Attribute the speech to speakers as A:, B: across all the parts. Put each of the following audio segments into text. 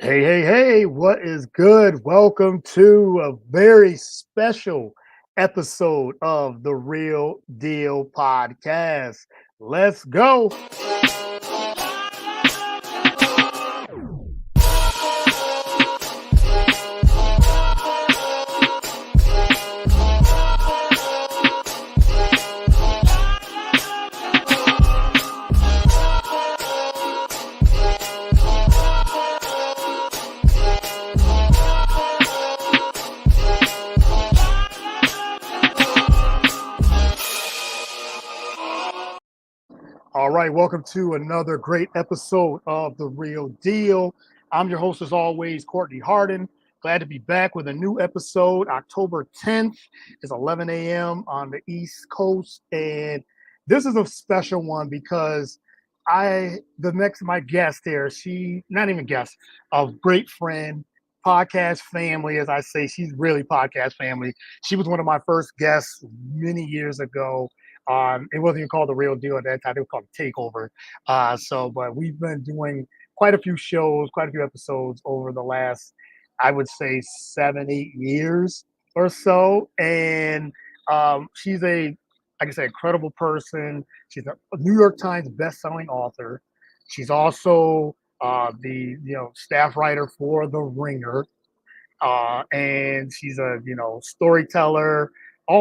A: Hey, hey, hey, what is good? Welcome to a very special episode of the Real Deal Podcast. Let's go. All right, welcome to another great episode of The Real Deal. I'm your host, as always, Courtney Harden. Glad to be back with a new episode. October 10th is 11 a.m. on the East Coast. And this is a special one because my guest here, she, not even guest, a great friend, podcast family, as I say, she's really podcast family. She was one of my first guests many years ago. It wasn't even called The Real Deal at that time. It was called Takeover. But we've been doing quite a few shows, quite a few episodes over the last, I would say, 7, 8 years or so. And she's like I said, incredible person. She's a New York Times best-selling author. She's also the staff writer for The Ringer, and she's a storyteller, a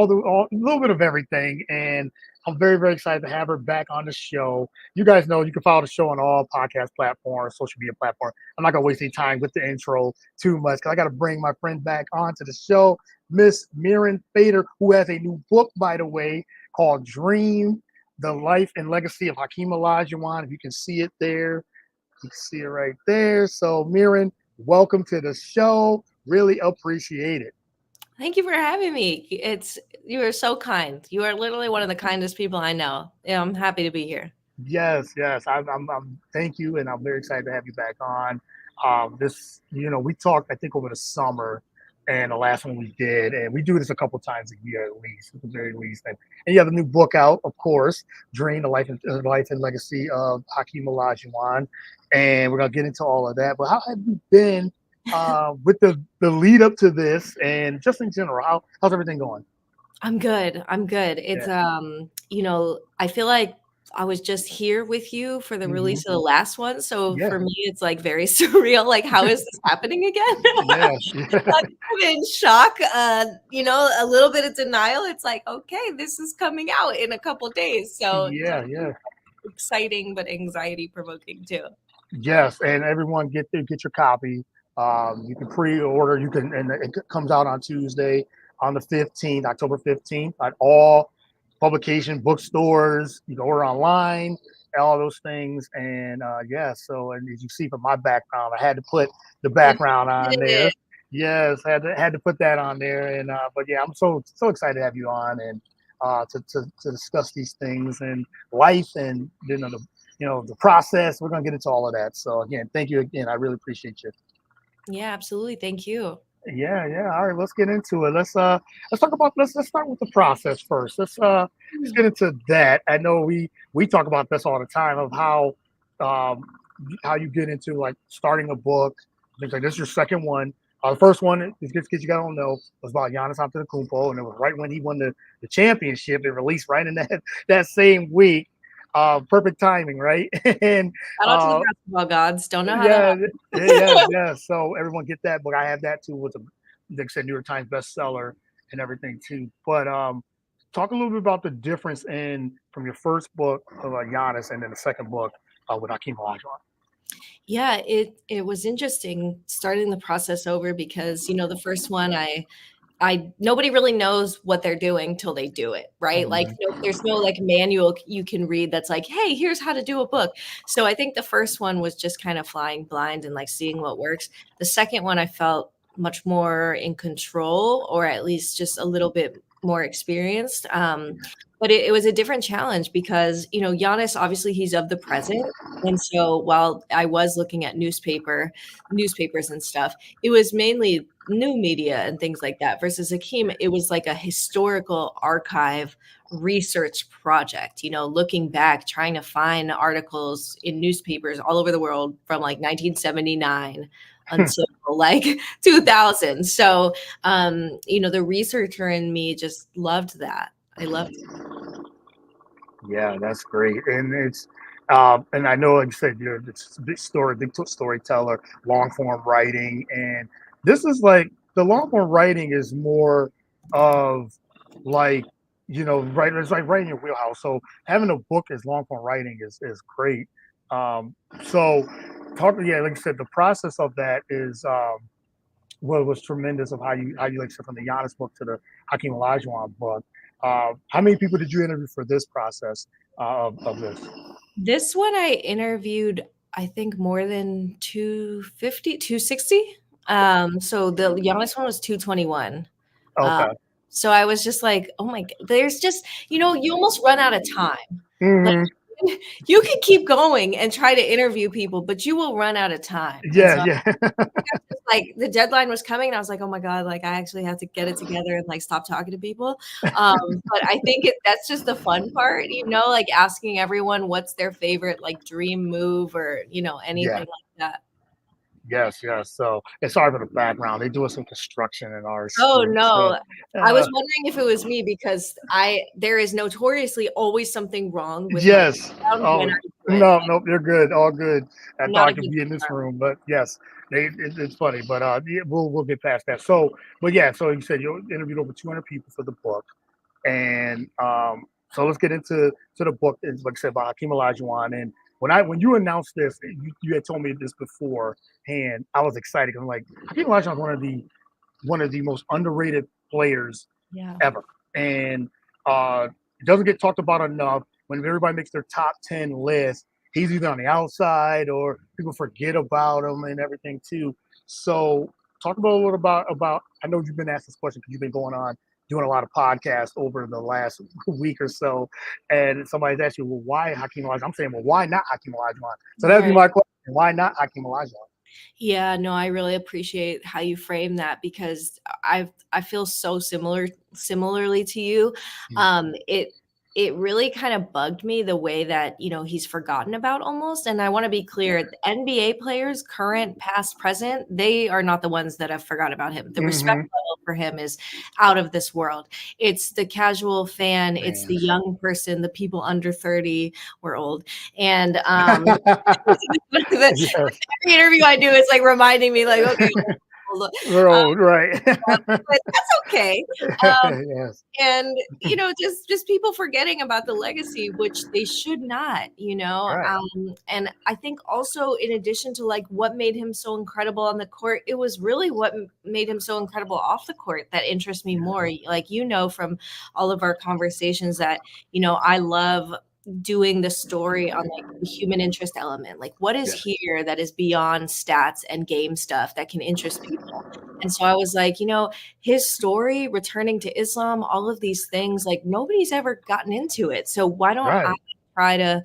A: little bit of everything. And I'm very very excited to have her back on the show. You guys know you can follow the show on all podcast platforms, social media platforms. I'm not gonna waste any time with the intro too much because I got to bring my friend back onto the show, Miss Mirin Fader, who has a new book, by the way, called Dream: The Life and Legacy of HAKEEM Olajuwon. If you can see it there, you can see it right there. So Mirin, welcome to the show. Really appreciate it.
B: Thank you for having me. You are so kind. You are literally one of the kindest people I know. Yeah, I'm happy to be here.
A: Yes, yes. Thank you, and I'm very excited to have you back on. We talked, I think, over the summer, and the last one we did, and we do this a couple times a year at least, at the very least. And you have a new book out, of course, Dream: Life and Legacy of HAKEEM Olajuwon, and we're gonna get into all of that. But how have you been with the lead up to this, and just in general? How's everything going?
B: I'm good. I'm good.
A: Yeah.
B: I feel like I was just here with you for the
A: Hmm.
B: release of the last one. So
A: Yeah.
B: for me, it's like very surreal. Like, how is this happening again?
A: Yeah.
B: I'm in shock, a little bit of denial. It's like, okay, this is coming out in a couple days. So
A: Yeah. Yeah.
B: exciting, but anxiety provoking too.
A: Yes, and everyone get your copy. You can pre-order. And it comes out on Tuesday, on the 15th, October 15th, at all publication bookstores. You can order online, all those things. And yeah, so and as you see from my background, I had to put the
B: You
A: background on there.
B: did.
A: Yes, had to put that on there. And but yeah, I'm so excited to have you on and to discuss these things and life and the process. We're gonna get into all of that. So again, thank you again. I really appreciate you.
B: Yeah, absolutely. Thank you.
A: Yeah, yeah. All right, let's get into it. Let's talk about let's start with the process first. Let's get into that. I know we talk about this all the time of um how you get into like starting a book. Things like this is your second one. The first one, just in case you guys don't know, was about Giannis Antetokounmpo, and it was right when he won the championship. It released right in that same week. Perfect timing, right? And
B: Shout out to the basketball gods. Don't know how that
A: yeah,
B: happened.
A: yes, yes. So everyone get that book. I have that too. With like I said, New York Times bestseller and everything too. But talk a little bit about the difference in from your first book of Giannis and then the second book with HAKEEM Olajuwon.
B: Yeah, it was interesting starting the process over because, the first one I nobody really knows what they're doing till they do it, right? Like
A: Mhm.
B: there's no like manual you can read that's like, "Hey, here's how to do a book." So I think the first one was just kind of flying blind and like seeing what works. The second one I felt much more in control or at least just a little bit more experienced. But it was a different challenge because, Giannis, obviously he's of the present. And so while I was looking at newspapers and stuff, it was mainly new media and things like that versus Hakeem, it was like a historical archive research project, looking back, trying to find articles in newspapers all over the world from like 1979 until like 2000. So, the researcher in me just loved that. I loved it.
A: Yeah, that's great. And and I know, like you said, you're it's a big storyteller, long form writing. And this is like the long form writing is more of like, right, it's like right in your wheelhouse. So having a book as long form writing is great. So yeah, like I said, the process of that is, what was tremendous of how you like said from the Giannis book to the Hakeem Olajuwon book. How many people did you interview for this process of this?
B: This one I interviewed, I think more than 250, 260. So the youngest one was 221. Um,
A: Okay.
B: so I was just like, oh my God, there's just, you almost run out of time. Like
A: Hmm.
B: you can keep going and try to interview people, but you will run out of time. And
A: Yeah,
B: so
A: yeah.
B: like the deadline was coming and I was like, oh my God, like I actually have to get it together and like stop talking to people. But I think that's just the fun part, like asking everyone what's their favorite like dream move or, anything
A: Yeah.
B: like that.
A: Yes, yes. So, and sorry for the background. They doing some construction in our
B: Oh
A: street. So,
B: no. I was
A: uh,
B: wondering if it was me because there is notoriously always something wrong with my
A: yes.
B: background when
A: Oh,
B: I do it.
A: no,
B: Like
A: no, you're good. All good. I
B: I'm
A: thought
B: not
A: I
B: a
A: could
B: good
A: be in this
B: farmer.
A: room, but yes, it's funny. But yeah, we'll get past that. So, but yeah, so you said you interviewed over 200 people for the book. And so let's get into the book. It's like I said about Hakeem Olajuwon. And when you announced this, you had told me this beforehand. I was excited. I'm like, Hakeem Olajuwon is one of the most underrated players
B: Yeah.
A: ever, and it doesn't get talked about enough. When everybody makes their top 10 list, he's either on the outside or people forget about him and everything too. So talk about a little about. I know you've been asked this question because you've been going on doing a lot of podcasts over the last week or so, and somebody's asked you, well, why Hakeem Olajuwon? I'm saying, well, why not Hakeem Olajuwon? So that'd be
B: Right.
A: my question. Why not Hakeem Olajuwon?
B: Yeah, no, I really appreciate how you frame that because I feel so similarly to you. It really kind of bugged me the way that, he's forgotten about almost. And I want to be clear, the NBA players, current, past, present, they are not the ones that have forgotten about him. The respect
A: Mm-hmm.
B: level for him is out of this world. It's the casual fan, it's the
A: Fans.
B: young person, the people under 30 or old. And
A: Yes.
B: every interview I do is like reminding me, like, okay, hold on.
A: Road, right.
B: But that's okay. Um,
A: Yes.
B: and just people forgetting about the legacy, which they should not,
A: Right.
B: and I think also in addition to like what made him so incredible on the court, it was really what made him so incredible off the court that interests me more. Like, from all of our conversations that, I love doing the story on like the human interest element, like what is
A: Yeah.
B: here that is beyond stats and game stuff that can interest people. And so I was like, his story, returning to Islam, all of these things, like nobody's ever gotten into it. So why don't I
A: Right.
B: try to,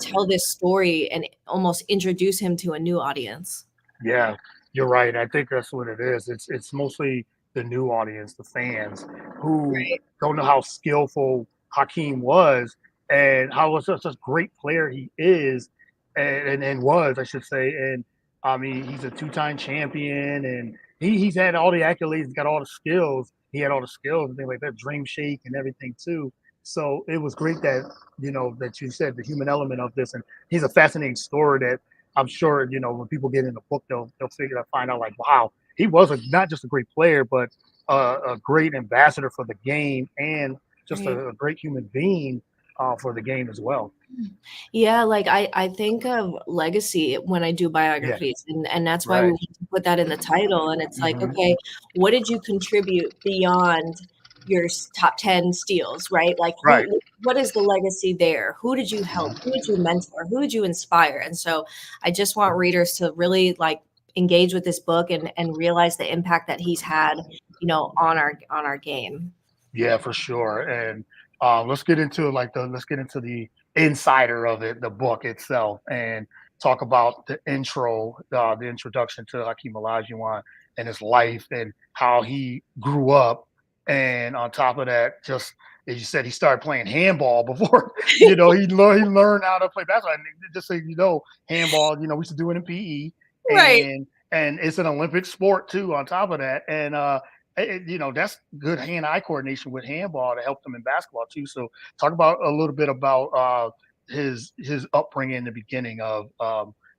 B: tell this story and almost introduce him to a new audience?
A: Yeah. You're right. I think that's what it is. It's mostly the new audience, the fans, who
B: Right.
A: don't know how skillful Hakeem was and how was such a great player he is and was, I should say. And I mean, he's a two-time champion and he's had all the accolades, he's got all the skills. He had all the skills and things like that, dream shake and everything too. So it was great that that you said the human element of this, and he's a fascinating story that I'm sure when people get in the book, they'll find out like, wow, he was not just a great player, but a great ambassador for the game and just
B: Right.
A: a great human being for the game as well.
B: Yeah, like I think of legacy when I do
A: Yeah,
B: biographies, and that's why we
A: right.
B: want to put that in the title. And it's like,
A: Hmm.
B: okay, what did you contribute beyond your top 10 steals, right? Like
A: Right.
B: what is the legacy there? Who did you help? Who did you mentor? Who did you inspire? And so I just want readers to really like engage with this book and realize the impact that he's had, on our game.
A: Yeah, for sure. And let's get into the insider of it, the book itself, and talk about the introduction to Hakeem Olajuwon and his life and how he grew up. And on top of that, just as you said, he started playing handball before he learned how to play basketball. And just so you know, handball, we used to do it in PE,
B: Right.
A: and and it's an Olympic sport too. On top of that, and that's good hand-eye coordination with handball to help them in basketball too. So talk about a little bit about his upbringing in the beginning of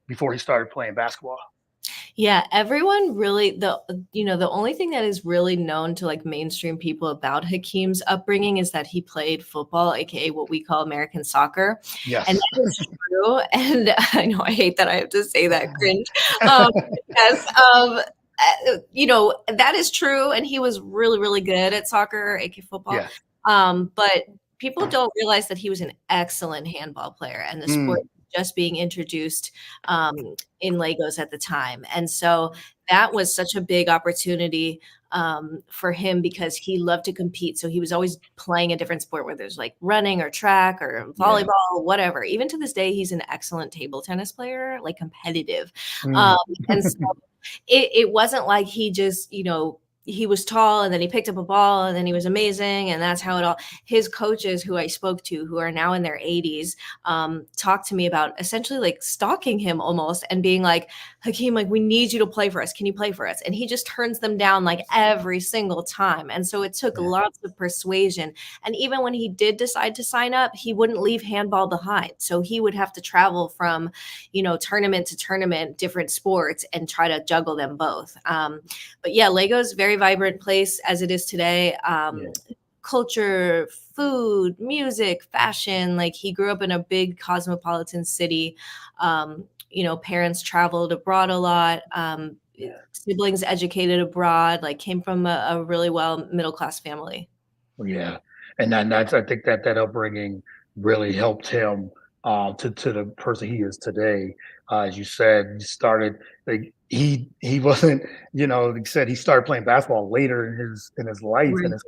A: before he started playing basketball.
B: Yeah, everyone really the only thing that is really known to like mainstream people about Hakeem's upbringing is that he played football, aka what we call American soccer. And
A: Yes.
B: that is true. And I know I hate that I have to say that, cringe. Yes, that is true. And he was really, really good at soccer, aka football.
A: Yeah.
B: But people don't realize that he was an excellent handball player, and the sport
A: Mm,
B: just being introduced in Lagos at the time. And so that was such a big opportunity for him because he loved to compete. So he was always playing a different sport, whether it's like running or track or
A: yeah.
B: volleyball, whatever. Even to this day, he's an excellent table tennis player, like competitive.
A: Mm.
B: And so it wasn't like he just, he was tall and then he picked up a ball and then he was amazing. And that's how it all, his coaches who I spoke to, who are now in their 80s, talked to me about essentially like stalking him almost and being like, Hakeem, like, we need you to play for us. Can you play for us? And he just turns them down like every single time. And so it took
A: Yeah.
B: lots of persuasion. And even when he did decide to sign up, he wouldn't leave handball behind. So he would have to travel from, tournament to tournament, different sports, and try to juggle them both. But yeah, Lego's very vibrant place as it is today.
A: Yeah.
B: Culture, food, music, fashion. Like he grew up in a big cosmopolitan city. Parents traveled abroad a lot.
A: Yeah.
B: Siblings educated abroad. Like came from a really well middle class family.
A: Yeah, and that's I think that upbringing really helped him to the person he is today. As you said, he started like he wasn't like you said he started playing basketball later in his life
B: Right.
A: in his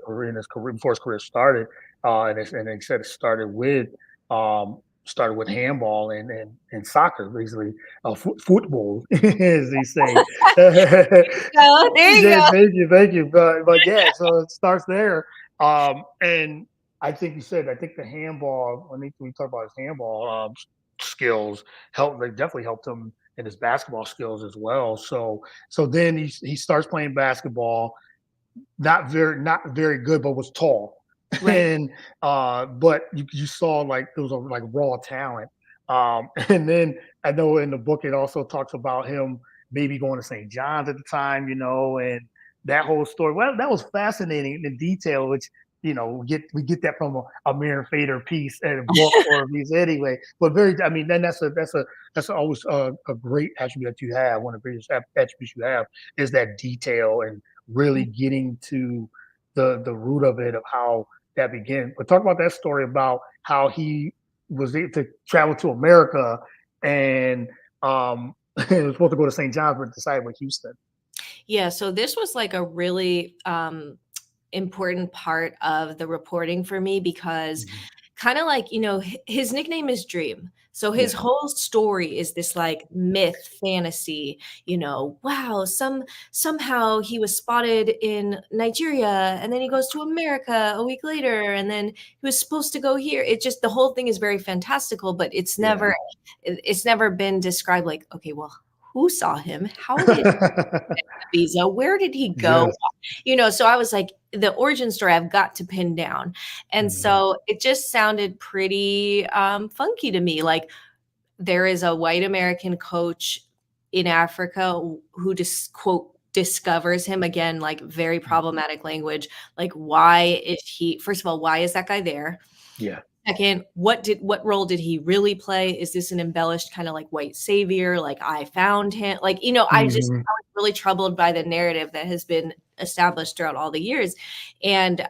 A: career before his career started. And he said it started with handball and soccer, basically football, as they say.
B: There you
A: Yeah,
B: go.
A: thank you. But yeah, so it starts there. And I think the handball, when we talk about his handball skills, they definitely helped him in his basketball skills as well. So then he starts playing basketball, not very good, but was tall.
B: Right.
A: And but you saw like there was a like raw talent. And then I know in the book it also talks about him maybe going to St. John's at the time, and that whole story. Well, that was fascinating in detail, which we get that from a Mirin Fader piece and a book or a piece anyway. But I mean, then that's always a great attribute that you have. One of the greatest attributes you have is that detail and really getting to the root of it, of how that began. But talk about that story about how he was able to travel to America and he was supposed to go to St. John's, but decided with Houston.
B: Yeah, so this was like a really important part of the reporting for me because
A: Mhm.
B: kind of like, his nickname is Dream. So his
A: Yeah.
B: whole story is this like myth fantasy, wow, somehow he was spotted in Nigeria and then he goes to America a week later and then he was supposed to go here. It just, the whole thing is very fantastical, but
A: Yeah.
B: it's never been described like, okay, well, who saw him? How did visa? Where did he go?
A: Yes.
B: So I was like, the origin story I've got to pin down. And
A: Mhm.
B: so it just sounded pretty funky to me. Like there is a white American coach in Africa who just quote discovers him again, like very problematic language. Like, why is he, first of all, why is that guy there?
A: Yeah.
B: Second, what role did he really play? Is this an embellished kind of like white savior? Like I found him. Like, I
A: Mhm.
B: was really troubled by the narrative that has been established throughout all the years. And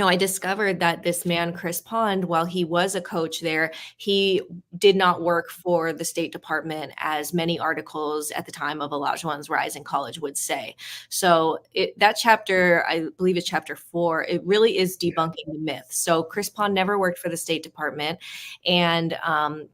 B: I discovered that this man, Chris Pond, while he was a coach there, he did not work for the State Department, as many articles at the time of Olajuwon's rise in college would say. So that chapter, I believe it's chapter 4, it really is debunking the myth. So Chris Pond never worked for the State Department. And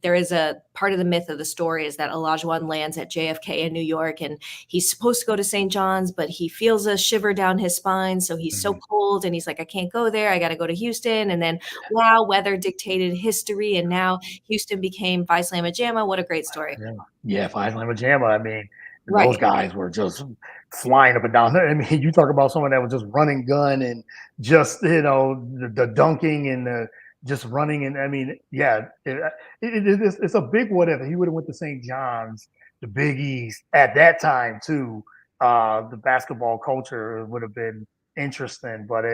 B: there is a part of the myth of the story is that Olajuwon lands at JFK in New York and he's supposed to go to St. John's, but he feels a shiver down his spine. So he's so
A: Mhm.
B: cold and he's like, I can't go there. I got to go to Houston. And then, wow, weather dictated history. And now Houston became Phi Slamma Jamma. What a great story.
A: Yeah. Yeah. Five Lamb Jama. I mean, And those
B: Right.
A: guys were just flying up and down. I mean, you talk about someone that was just running gun and just the dunking and the just running. And I mean, yeah, it's a big what if he would have went to St. John's, the Big East at that time too. The basketball culture would have been interesting, but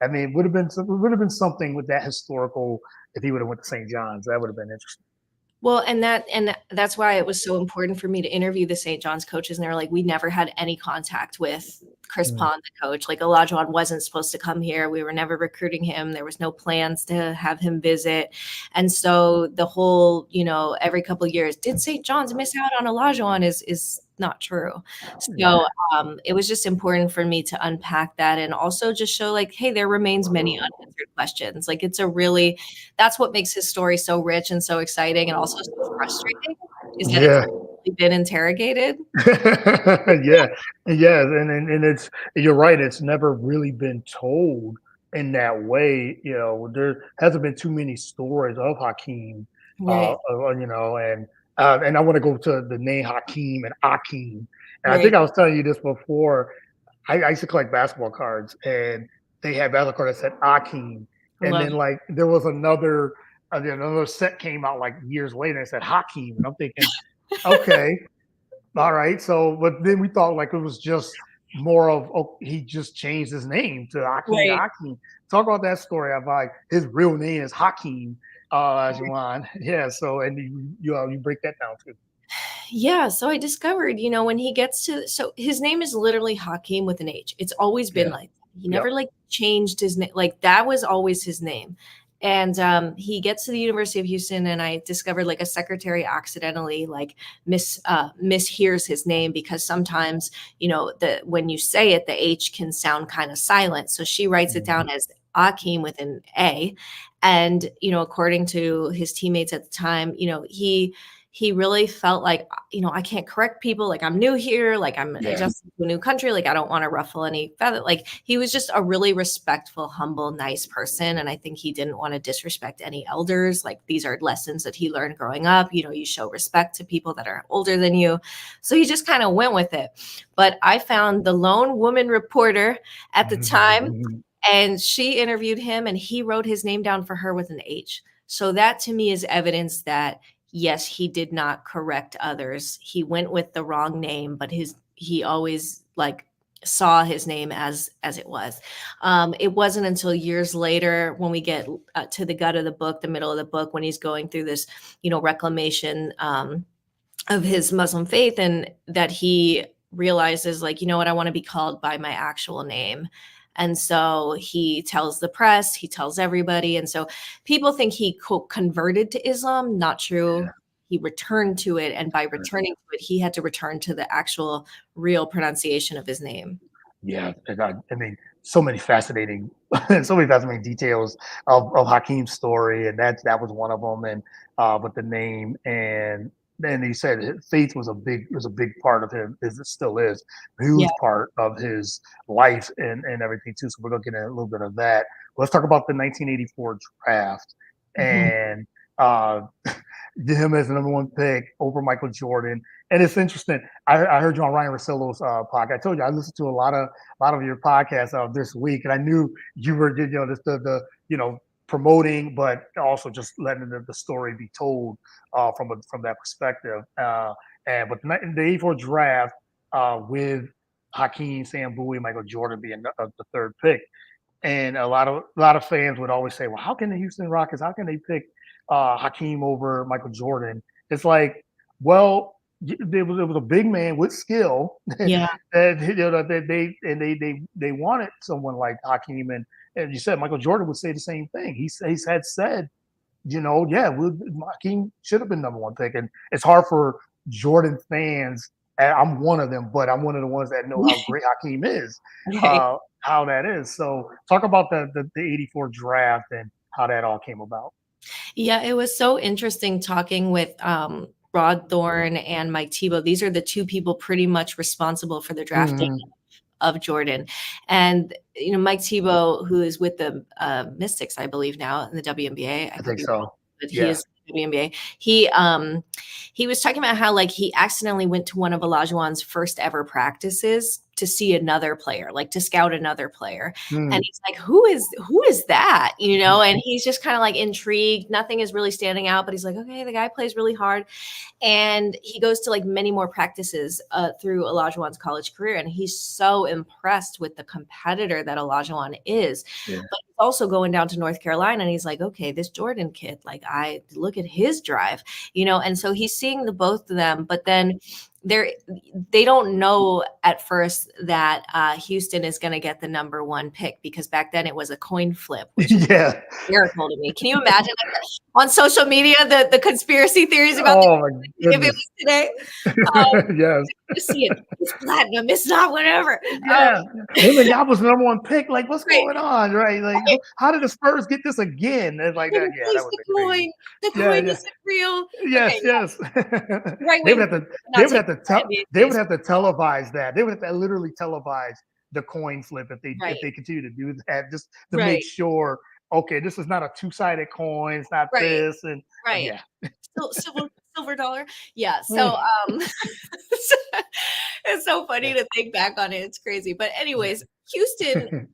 A: I mean, would have been something with that historical. If he would have went to St. John's, that would have been interesting.
B: Well, and that's why it was so important for me to interview the St. John's coaches, and they were like, "We never had any contact with Chris
A: Mm,
B: Pond, the coach. Like Olajuwon wasn't supposed to come here. We were never recruiting him. There was no plans to have him visit." And so the whole, every couple of years, did St. John's miss out on Olajuwon is not true.
A: yeah,
B: So it was just important for me to unpack that and also just show like, hey, there remains many unanswered questions. Like that's what makes his story so rich and so exciting and also so frustrating is that it's
A: yeah.
B: been interrogated.
A: Yeah, yeah, and it's you're right. It's never really been told in that way. There hasn't been too many stories of Hakeem.
B: Right.
A: And I want to go to the name Hakeem and Akeem. And I
B: Right.
A: think I was telling you this before. I used to collect basketball cards, and they had basketball cards that said Akeem,
B: I
A: and
B: love
A: then like there was another set came out like years later and it said Hakeem, and I'm thinking, okay. All right. So, but then we thought like it was just more of, oh, he just changed his name to Hakeem
B: right.
A: Hakeem. Talk about that story of like his real name is Hakeem Olajuwon. Yeah. So, and you break that down too.
B: Yeah, so I discovered, when he gets to so his name is literally Hakeem with an H. It's always been
A: Yeah.
B: like he
A: Yep.
B: never like changed his name. Like that was always his name. And he gets to the University of Houston, and I discovered like a secretary accidentally like mishears his name because sometimes the when you say it, the H can sound kind of silent. So she writes it
A: Mhm.
B: down as Akeem with an A, and according to his teammates at the time, he really felt like, I can't correct people. Like I'm new here. Like I'm
A: Yeah.
B: adjusting to a new country. Like I don't want to ruffle any feather. Like he was just a really respectful, humble, nice person. And I think he didn't want to disrespect any elders. Like these are lessons that he learned growing up. You show respect to people that are older than you. So he just kind of went with it. But I found the lone woman reporter at the time,
A: Mhm.
B: and she interviewed him, and he wrote his name down for her with an H. So that to me is evidence that yes, he did not correct others. He went with the wrong name, but he always like saw his name as it was. It wasn't until years later when we get to the gut of the book, the middle of the book, when he's going through this, reclamation of his Muslim faith, and that he realizes like, you know what, I want to be called by my actual name. And so he tells the press, he tells everybody. And so people think he quote converted to Islam. Not true. He returned to it. And by returning to it, he had to return to the actual real pronunciation of his name.
A: Yeah, and I mean, so many fascinating details of Hakeem's story, and that was one of them. And with the name, and then he said faith was a big part of him. Is it still is a
B: Yeah.
A: huge part of his life and everything too. So we're looking at a little bit of that. Let's talk about the 1984 draft
B: Mhm.
A: and uh, him as the number one pick over Michael Jordan. And it's interesting. I heard you on Ryan Russillo's podcast. I told you I listened to a lot of your podcasts this week, and I knew you were just the promoting, but also just letting the story be told from that perspective. And but the '84 draft with Hakeem, Sam Bowie, Michael Jordan being the third pick, and a lot of fans would always say, "Well, how can the Houston Rockets? How can they pick Hakeem over Michael Jordan?" It's like, well, it was a big man with skill
B: Yeah.
A: that they wanted someone like Hakeem, and you said Michael Jordan would say the same thing. He's had said, yeah, Hakeem should have been number one pick, and it's hard for Jordan fans. And I'm one of them, but I'm one of the ones that know how great Hakeem is,
B: Right.
A: how that is. So talk about the '84 draft and how that all came about.
B: Yeah, it was so interesting talking with Rod Thorne and Mike Tebow. These are the two people pretty much responsible for the drafting
A: Mhm.
B: of Jordan. And Mike Tebow, who is with the Mystics, I believe now in the WNBA. I
A: I
B: could
A: think
B: be wrong,
A: so.
B: but he
A: Yeah.
B: is WNBA. He was talking about how like he accidentally went to one of Olajuwon's first ever practices to see another player, like to scout another player. And
A: Mm.
B: he's like, who is that? You know, and he's just kind of like intrigued. Nothing is really standing out, but he's like, okay, the guy plays really hard. And he goes to like many more practices through Olajuwon's college career. And he's so impressed with the competitor that Olajuwon is.
A: Yeah.
B: But he's also going down to North Carolina and he's like, okay, this Jordan kid, like I look at his drive, you know, and so he's seeing the both of them, but then they don't know at first that Houston is going to get the number one pick because back then it was a coin flip, which is
A: Yeah.
B: hysterical to me. Can you imagine like, on social media the conspiracy theories about
A: Oh my
B: if it
A: goodness.
B: was today? Um,
A: Yes.
B: to see it, it's platinum, it's not whatever.
A: Yeah. Him and y'all was number one pick. Like, what's
B: Right,
A: going on? Right. Like,
B: right.
A: how did the Spurs get this again? And like
B: They
A: that. Yeah, that
B: replaced
A: would
B: the
A: be crazy.
B: coin. The
A: Yeah,
B: coin
A: yeah.
B: isn't real.
A: Yes,
B: Okay,
A: yes.
B: right
A: They
B: wing
A: would have to
B: not taking the NBA
A: they would
B: seriously.
A: have to televise that. They would have to literally televise the coin flip if
B: Right,
A: they continue to do that, just to make
B: right,
A: sure, okay, this is not a two-sided coin, it's not
B: right,
A: this, and
B: right.
A: yeah.
B: Silver dollar. Yeah. So
A: Mm.
B: it's so funny
A: Yeah.
B: to think back on it. It's crazy. But anyways, Houston,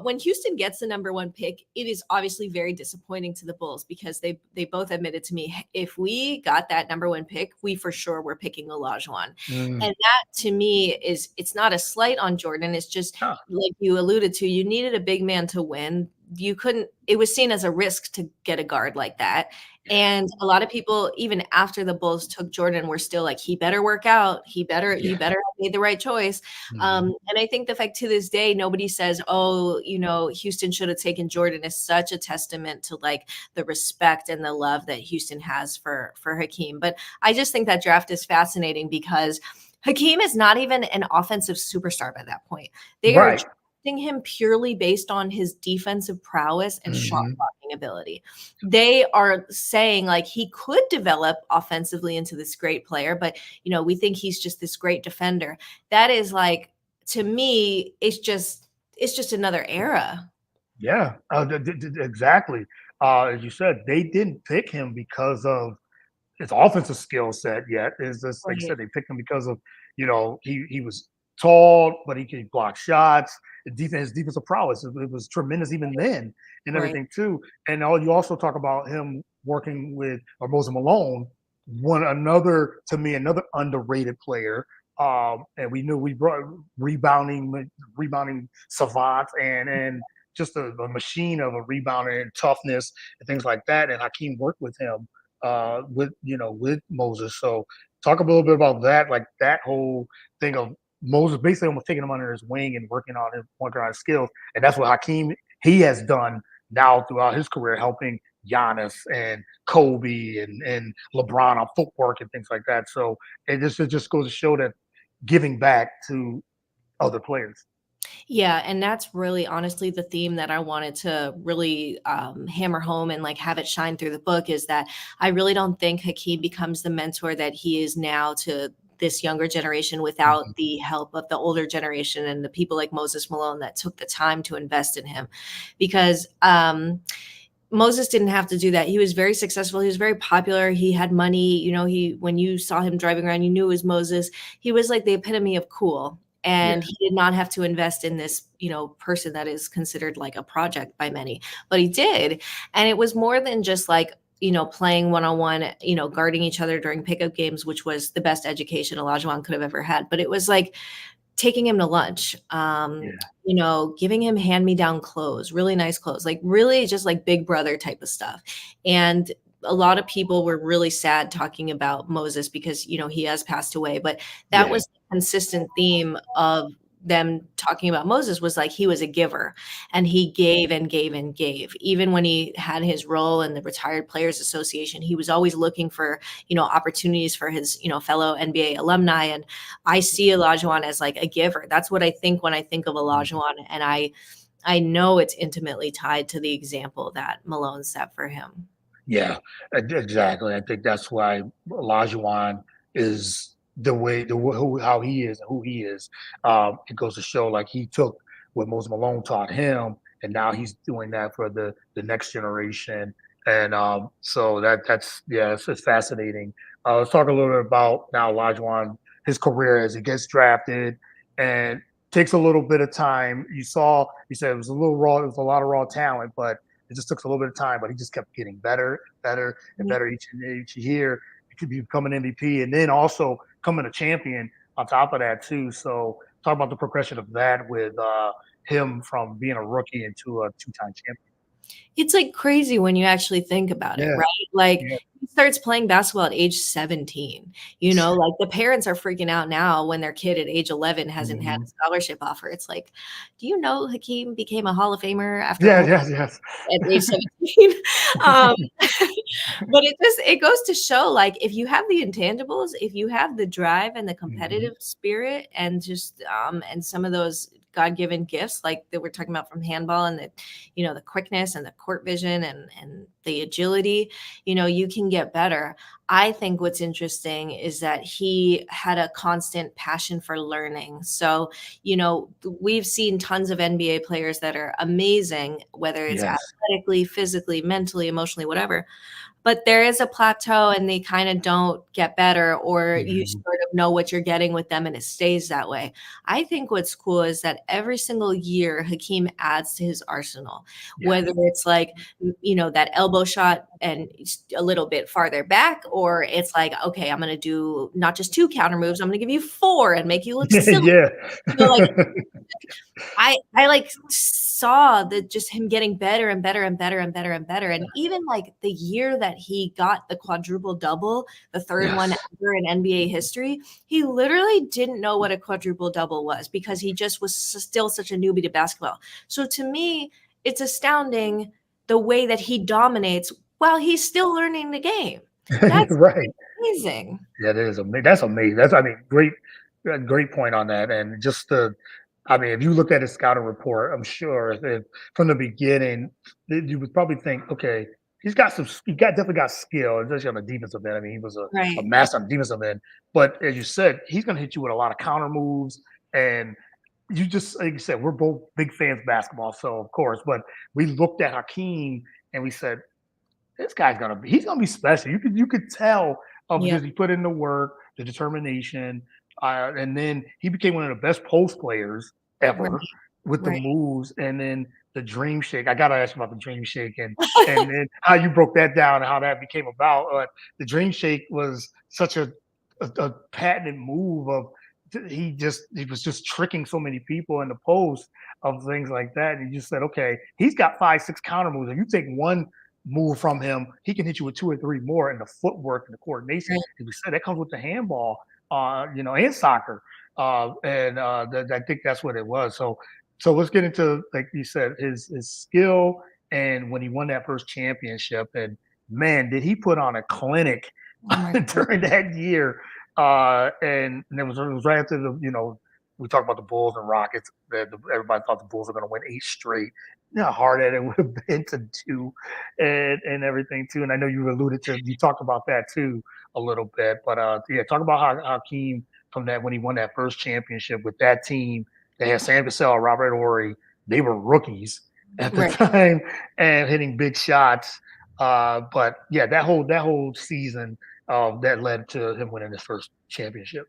B: when Houston gets the number one pick, it is obviously very disappointing to the Bulls because they both admitted to me, if we got that number one pick, we for sure were picking Olajuwon.
A: Mm.
B: And that to me it's not a slight on Jordan. It's just
A: Huh.
B: like you alluded to, you needed a big man to win. You couldn't, it was seen as a risk to get a guard like that. And a lot of people, even after the Bulls took Jordan, were still like, he better work out. You
A: Yeah.
B: better have made the right choice.
A: Mhm.
B: And I think the fact to this day, nobody says, oh, you know, Houston should have taken Jordan is such a testament to like the respect and the love that Houston has for HAKEEM. But I just think that draft is fascinating because HAKEEM is not even an offensive superstar by that point. They are
A: Right.
B: drafting him purely based on his defensive prowess and shot
A: Mhm.
B: blocking ability. They are saying like he could develop offensively into this great player, but you know, we think he's just this great defender. That is like, to me, it's just another era.
A: Yeah. Exactly. As you said, they didn't pick him because of his offensive skill set yet. Is this, like you
B: Right.
A: said, they picked him because of, he was tall, but he could block shots. His defensive prowess, it was tremendous even then, and
B: Right.
A: everything too. And you also talk about him working with Moses Malone, another underrated player. And we knew we brought rebounding savant, and just a machine of a rebounder and toughness and things like that. And Hakeem worked with him, with Moses. So talk a little bit about that, like that whole thing of Moses basically almost taking him under his wing and working on his skills. And that's what Hakeem he has done now throughout his career, helping Giannis and Kobe and LeBron on footwork and things like that. So it just goes to show that giving back to other players.
B: Yeah, and that's really honestly the theme that I wanted to really hammer home and like have it shine through the book is that I really don't think Hakeem becomes the mentor that he is now to this younger generation
A: Mhm.
B: without the help of the older generation and the people like Moses Malone that took the time to invest in him. Because Moses didn't have to do that. He was very successful. He was very popular. He had money. You know, when you saw him driving around, you knew it was Moses. He was like the epitome of cool.
A: Yeah,
B: And he did not have to invest in this, you know, person that is considered like a project by many, but he did. And it was more than just like, you know, playing one on one, you know, guarding each other during pickup games, which was the best education Olajuwon could have ever had. But it was like taking him to lunch,
A: yeah,
B: you know, giving him hand-me-down clothes, really nice clothes, like really just like big brother type of stuff. And a lot of people were really sad talking about Moses because, you know, he has passed away, but that
A: yeah.
B: was the consistent theme of them talking about Moses was like he was a giver and he gave and gave and gave. Even when he had his role in the Retired Players Association, he was always looking for, you know, opportunities for his, you know, fellow NBA alumni. And I see Olajuwon as like a giver. That's what I think when I think of
A: Mhm.
B: Olajuwon. And I know it's intimately tied to the example that Malone set for him.
A: Yeah, exactly. I think that's why Olajuwon is how he is and who he is. It goes to show like he took what Moses Malone taught him, and now he's doing that for the next generation. And so that's yeah, it's fascinating. Let's talk a little bit about now Olajuwon, his career as he gets drafted and takes a little bit of time. You said it was a little raw, it was a lot of raw talent, but it just took a little bit of time. But he just kept getting better, better, and better each year. He could be becoming MVP, and then also coming a champion on top of that too. So talk about the progression of that with him from being a rookie into a two-time champion.
B: It's like crazy when you actually think about it,
A: Yeah,
B: right? Like
A: yeah.
B: he starts playing basketball at age 17. Like the parents are freaking out now when their kid at age 11 hasn't had
A: Hmm.
B: a scholarship offer. It's like, do you know Hakeem became a Hall of Famer after
A: Yeah,
B: only
A: yes, yes.
B: at age 17? um, but it goes to show, like, if you have the intangibles, if you have the drive and the
A: Hmm.
B: competitive spirit and just and some of those God-given gifts like that we're talking about from handball and the quickness and the court vision and the agility, you can get better. I think what's interesting is that he had a constant passion for learning. So, we've seen tons of NBA players that are amazing, whether it's
A: Yes.
B: athletically, physically, mentally, emotionally, whatever. But there is a plateau and they kind of don't get better, or you
A: Hmm.
B: sort of know what you're getting with them and it stays that way. I think what's cool is that every single year Hakeem adds to his arsenal,
A: Yes.
B: whether it's like, that elbow shot and a little bit farther back, or it's like, okay, I'm going to do not just two counter moves, I'm going to give you four and make you look silly.
A: Yeah.
B: Like I like saw that just him getting better and better and better and better and better. And even like the year that he got the quadruple double, the third one
A: Yes.
B: ever in NBA history, he literally didn't know what a quadruple double was because he just was still such a newbie to basketball. So to me, it's astounding the way that he dominates while he's still learning the game. That's
A: Right.
B: amazing.
A: That is amazing. That's amazing. That's, I mean, great point on that. And just I mean, if you look at his scouting report, I'm sure if from the beginning, you would probably think, okay, definitely got skill, especially on the defensive end. I mean, he was a
B: Right.
A: master on the defensive end. But as you said, he's going to hit you with a lot of counter moves. And like you said, we're both big fans of basketball. So, of course, but we looked at Hakeem and we said, he's gonna be special. You could tell
B: Yeah.
A: because he put in the work, the determination, and then he became one of the best post players
B: Right.
A: ever with the
B: Right.
A: moves, and then the dream shake. I gotta ask you about the dream shake and then how you broke that down and how that became about. The dream shake was such a patented move of he was just tricking so many people in the post of things like that. And you just said, okay, he's got 5, 6 counter moves. If you take one move from him, he can hit you with 2 or 3 more. And the footwork and the coordination,
B: Right.
A: as we said, that comes with the handball, and soccer. I think that's what it was. So let's get into, like you said, his skill and when he won that first championship. And man, did he put on a clinic
B: Oh my God.
A: during that year? And it was right after we talked about the Bulls and Rockets. Everybody thought the Bulls were going to win 8 straight. You know how hard that it would have been to do, and everything too. And I know you talked about that too a little bit. But yeah, talk about how Hakeem from that when he won that first championship with that team. They had Sam Cassell, Robert Horry. They were rookies at the
B: Right.
A: time and hitting big shots. But yeah, that whole season that led to him winning his first championship.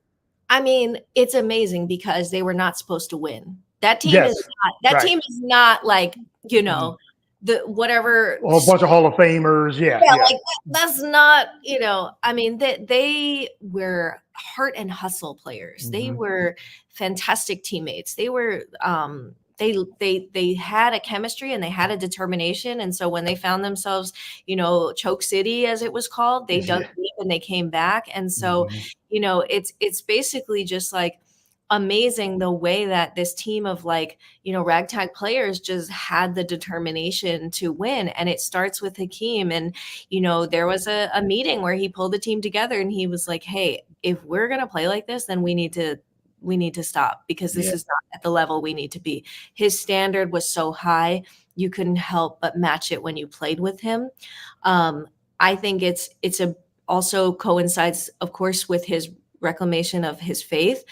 B: I mean, it's amazing because they were not supposed to win.
A: Yes,
B: That
A: right.
B: team is not like,
A: Mhm.
B: the whatever.
A: A bunch of Hall of Famers. Yeah,
B: Yeah,
A: yeah.
B: like that's not, I mean, they were heart and hustle players. They
A: Hmm.
B: were fantastic teammates. They were they had a chemistry and they had a determination. And so when they found themselves, choke city as it was called, they dug
A: Yeah.
B: deep and they came back. And so,
A: Hmm.
B: it's basically just like amazing the way that this team of like, ragtag players just had the determination to win. And it starts with Hakeem. And there was a meeting where he pulled the team together and he was like, hey, if we're going to play like this, then we need to stop because this
A: Yeah.
B: is not at the level we need to be. His standard was so high, you couldn't help but match it when you played with him. I think it's a also coincides, of course, with his reclamation of his faith.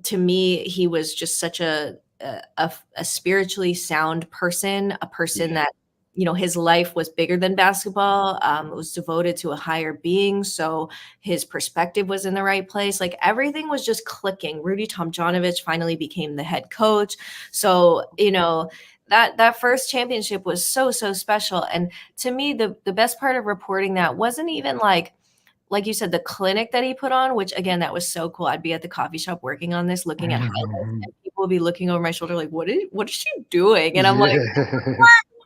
B: To me, he was just such a spiritually sound person, a person
A: Yeah.
B: that his life was bigger than basketball. It was devoted to a higher being. So his perspective was in the right place. Like everything was just clicking. Rudy Tomjanovich finally became the head coach. So, that first championship was so, so special. And to me, the best part of reporting that wasn't even like you said, the clinic that he put on, which again, that was so cool. I'd be at the coffee shop working on this, looking at highlights, and people would be looking over my shoulder like, what is she doing? And I'm like,
A: Yeah.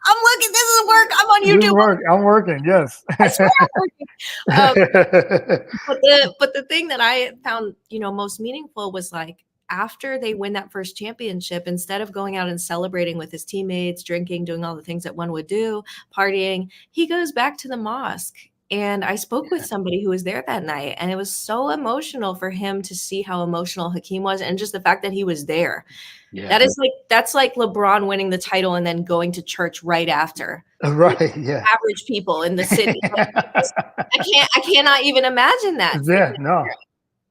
B: I'm looking, this is work. I'm on
A: This
B: YouTube.
A: work. I'm working. Yes.
B: I swear I'm working. But the thing that I found, most meaningful was like after they win that first championship, instead of going out and celebrating with his teammates, drinking, doing all the things that one would do, partying, he goes back to the mosque. And I spoke with somebody who was there that night, and it was so emotional for him to see how emotional HAKEEM was, and just the fact that he was there.
A: Yeah.
B: That's like LeBron winning the title and then going to church right after.
A: Right. Yeah.
B: Average people in the city. I cannot even imagine that.
A: Yeah. No.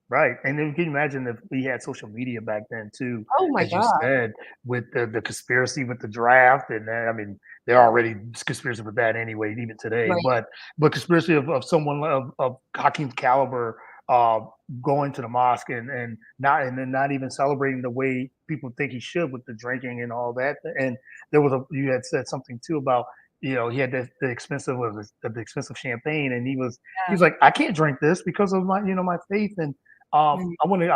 A: Right. And then can you imagine if we had social media back then too,
B: Oh my
A: as you
B: God.
A: said, with the conspiracy with the draft, and then, I mean, there are already conspiracy with that anyway, even today.
B: Right.
A: But conspiracy of someone of HAKEEM's caliber uh, going to the mosque and then not even celebrating the way people think he should with the drinking and all that. And you had said something too about he had the expensive champagne, and he's like, I can't drink this because of my faith. And I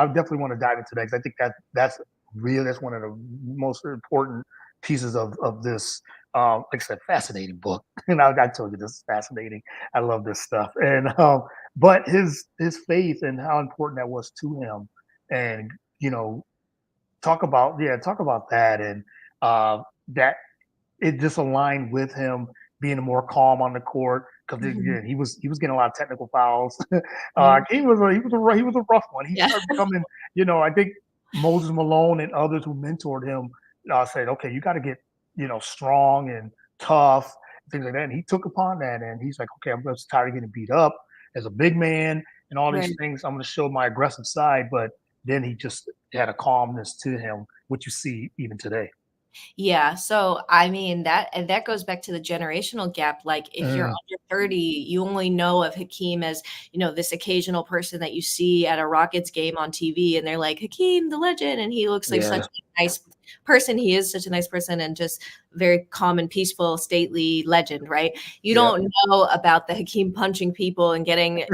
A: definitely want to dive into that because I think that's one of the most important pieces of this. Like I said, fascinating book, and I told you this is fascinating. I love this stuff, and but his faith and how important that was to him, and talk about that, and that it just aligned with him being more calm on the court because
B: Mhm.
A: he was getting a lot of technical fouls.
B: Mhm.
A: He was a rough one. He
B: Yeah.
A: started becoming, I think Moses Malone and others who mentored him said, okay, you got to get strong and tough, things like that. And he took upon that, and he's like, okay, I'm just tired of getting beat up as a big man and all these
B: Right.
A: things. I'm going to show my aggressive side, but then he just had a calmness to him, which you see even today.
B: Yeah. So I mean that goes back to the generational gap. Like if you're
A: Mm,
B: under 30, you only know of HAKEEM as, this occasional person that you see at a Rockets game on TV, and they're like, HAKEEM, the legend, and he looks like such
A: yeah,
B: a nice person. He is such a nice person and just very calm and peaceful, stately legend, right? You
A: yeah.
B: don't know about the HAKEEM punching people and getting,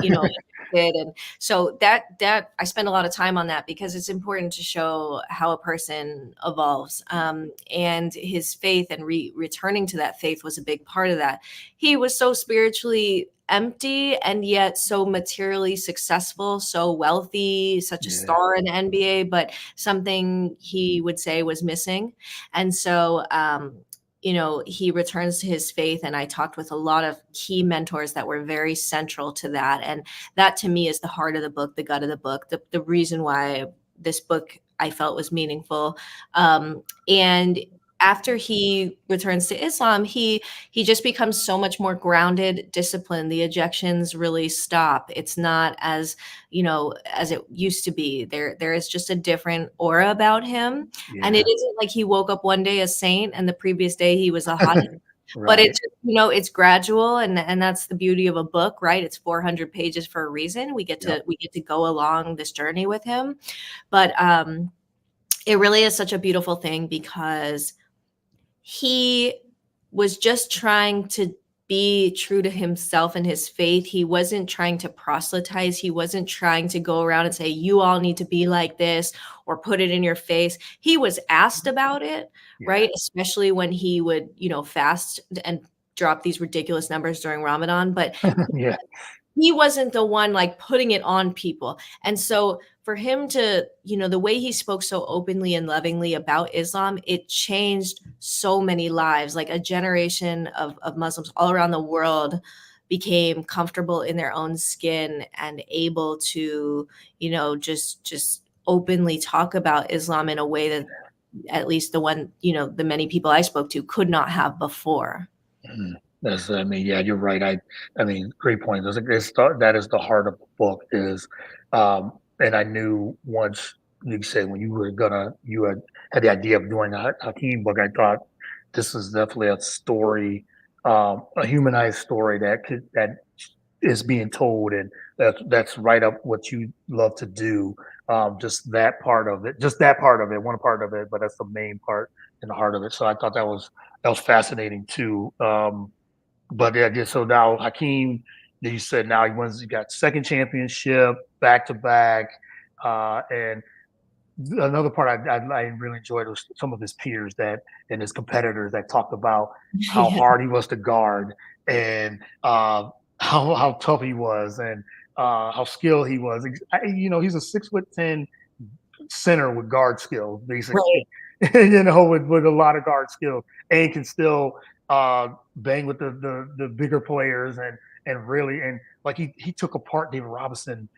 B: and so that I spend a lot of time on that because it's important to show how a person evolves. And his faith and returning to that faith was a big part of that. He was so spiritually empty and yet so materially successful, so wealthy, such a
A: Yeah.
B: star in the NBA, but something he would say was missing. And so he returns to his faith. And I talked with a lot of key mentors that were very central to that. And that to me is the heart of the book, the gut of the book, the reason why this book I felt was meaningful. And after he returns to Islam, he just becomes so much more grounded, disciplined. The ejections really stop. It's not as it used to be. There is just a different aura about him, and it
A: Yeah.
B: isn't like he woke up one day a saint and the previous day he was a hot. But
A: Right.
B: it's it's gradual, and that's the beauty of a book, right? It's 400 pages for a reason. We get
A: Yep.
B: to go along this journey with him, but it really is such a beautiful thing because he was just trying to be true to himself and his faith. He wasn't trying to proselytize. He wasn't trying to go around and say, you all need to be like this or put it in your face. He was asked about it,
A: Yeah.
B: right? Especially when he would, fast and drop these ridiculous numbers during Ramadan. But
A: Yeah.
B: he wasn't the one like putting it on people. And so for him to, the way he spoke so openly and lovingly about Islam, it changed so many lives. Like a generation of Muslims all around the world became comfortable in their own skin and able to, just openly talk about Islam in a way that at least the many people I spoke to could not have before.
A: Mhm. I mean, yeah, you're right. I mean, great point. That is the heart of the book and I knew once you said when you had the idea of doing a Hakeem book, I thought this is definitely a story a humanized story that is being told, and that's right up what you love to do. Just that part of it, one part of it, but that's the main part and the heart of it. So I thought that was fascinating too. But yeah, just so now Hakeem, you said now he got second championship back to back, and another part I really enjoyed was some of his peers that and his competitors that talked about how
B: Yeah.
A: hard he was to guard and how tough he was and how skilled he was. He's a 6'10" center with guard skills,
B: Right.
A: basically. With a lot of guard skills, and can still bang with the bigger players and really and like he took apart David Robinson.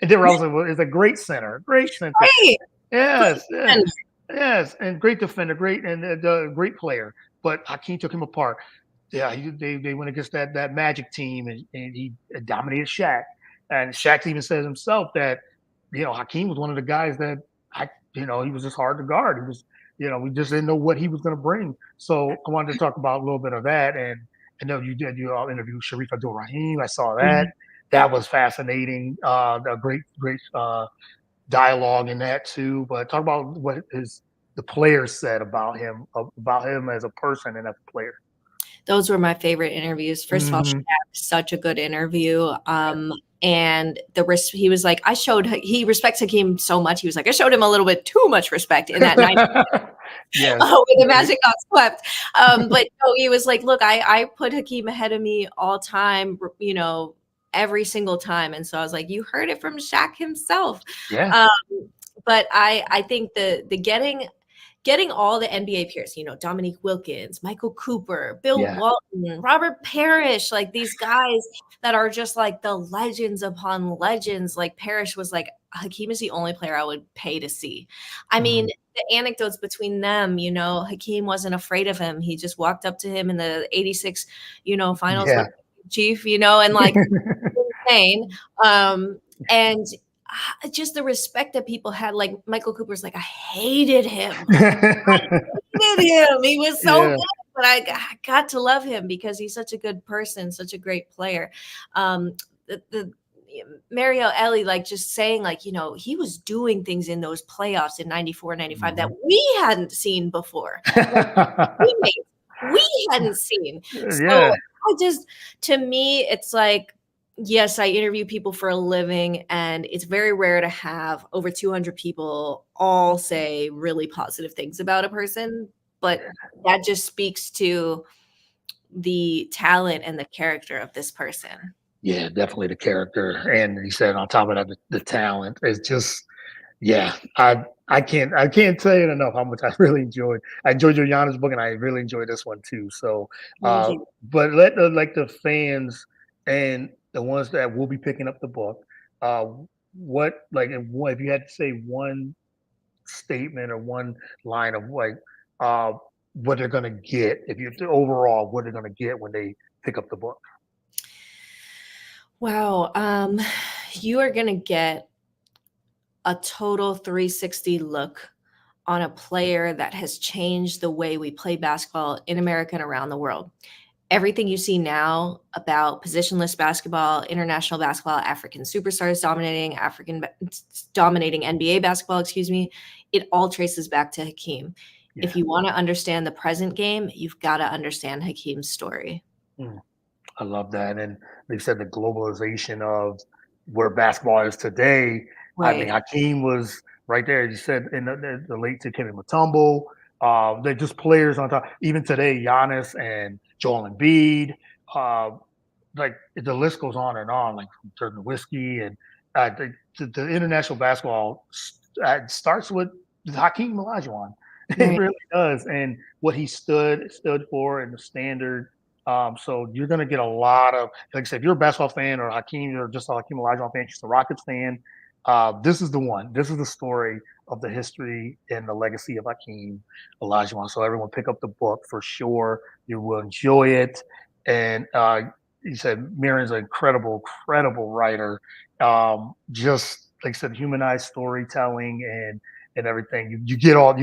A: And David Robinson is a great center, great center.
B: Right.
A: Yes, yes,
B: Great.
A: yes, and great defender, great player. But Hakeem took him apart. Yeah, they went against that Magic team, and he dominated Shaq. And Shaq even says himself that Hakeem was one of the guys that he was just hard to guard. He was we just didn't know what he was going to bring. So I wanted to talk about a little bit of that. And I know you all interviewed Sharif Abdul Rahim. I saw that.
B: Mhm.
A: That was fascinating. A great dialogue in that too. But talk about what the players said about him as a person and as a player.
B: Those were my favorite interviews. First of all,
A: Mm-hmm.
B: Shaq, such a good interview. And he was like, he respects Hakeem so much. He was like, I showed him a little bit too much respect in that night
A: Yes.
B: when the Magic got swept. But no, he was like, look, I put Hakeem ahead of me all time, every single time. And so I was like, you heard it from Shaq himself.
A: Yeah.
B: But I think the getting all the NBA peers, Dominique Wilkins, Michael Cooper, Bill
A: Yeah.
B: Walton, Robert Parrish, like these guys that are just like the legends upon legends. Like Parrish was like, Hakeem is the only player I would pay to see. I mean, the anecdotes between them, Hakeem wasn't afraid of him. He just walked up to him in the 86, finals
A: Yeah.
B: with Chief, and like insane. And just the respect that people had, like Michael Cooper's like, I hated him. He was so
A: Yeah.
B: good, but I got to love him because he's such a good person, such a great player. The Mario Ellie, like just saying, like, he was doing things in those playoffs in 94, 95 that we hadn't seen before. We hadn't seen. So
A: Yeah.
B: to me, it's like, yes, I interview people for a living, and it's very rare to have over 200 people all say really positive things about a person. But that just speaks to the talent and the character of this person.
A: Yeah, definitely the character. And he said on top of that, the talent is just, yeah, I can't tell you enough how much I enjoyed your Giannis book, and I really enjoyed this one too. So,
B: Thank you.
A: but let the fans and the ones that will be picking up the book, uh, if you had to say one statement or one line of uh, what they're gonna get, if you overall what they're gonna get when they pick up the book.
B: Wow. You are going to get a total 360 look on a player that has changed the way we play basketball in America and around the world. Everything you see now about positionless basketball, international basketball, African superstars dominating NBA basketball, it all traces back to Hakeem.
A: Yeah.
B: If you want to understand the present game, you've got to understand Hakeem's story.
A: I love that. And they said the globalization of where basketball is today. I mean,
B: Right.
A: Hakeem was right there. You said in the late to Kevin Mutombo. They're just players on top. Even today, Giannis and Joel Embiid. Uh, like the list goes on and on. Like from Turner Whiskey and the international basketball starts with Hakeem Olajuwon. It
B: Right.
A: really does, and what he stood for and the standard. So you're going to get a lot of, like I said, if you're a basketball fan or Hakeem or just a Hakeem Olajuwon fan, just a Rockets fan, this is the one. This is the story of the history and the legacy of Hakeem Olajuwon. So everyone pick up the book for sure. You will enjoy it. And he said Mirin's an incredible writer. Just like I said, humanized storytelling and everything. You get it all.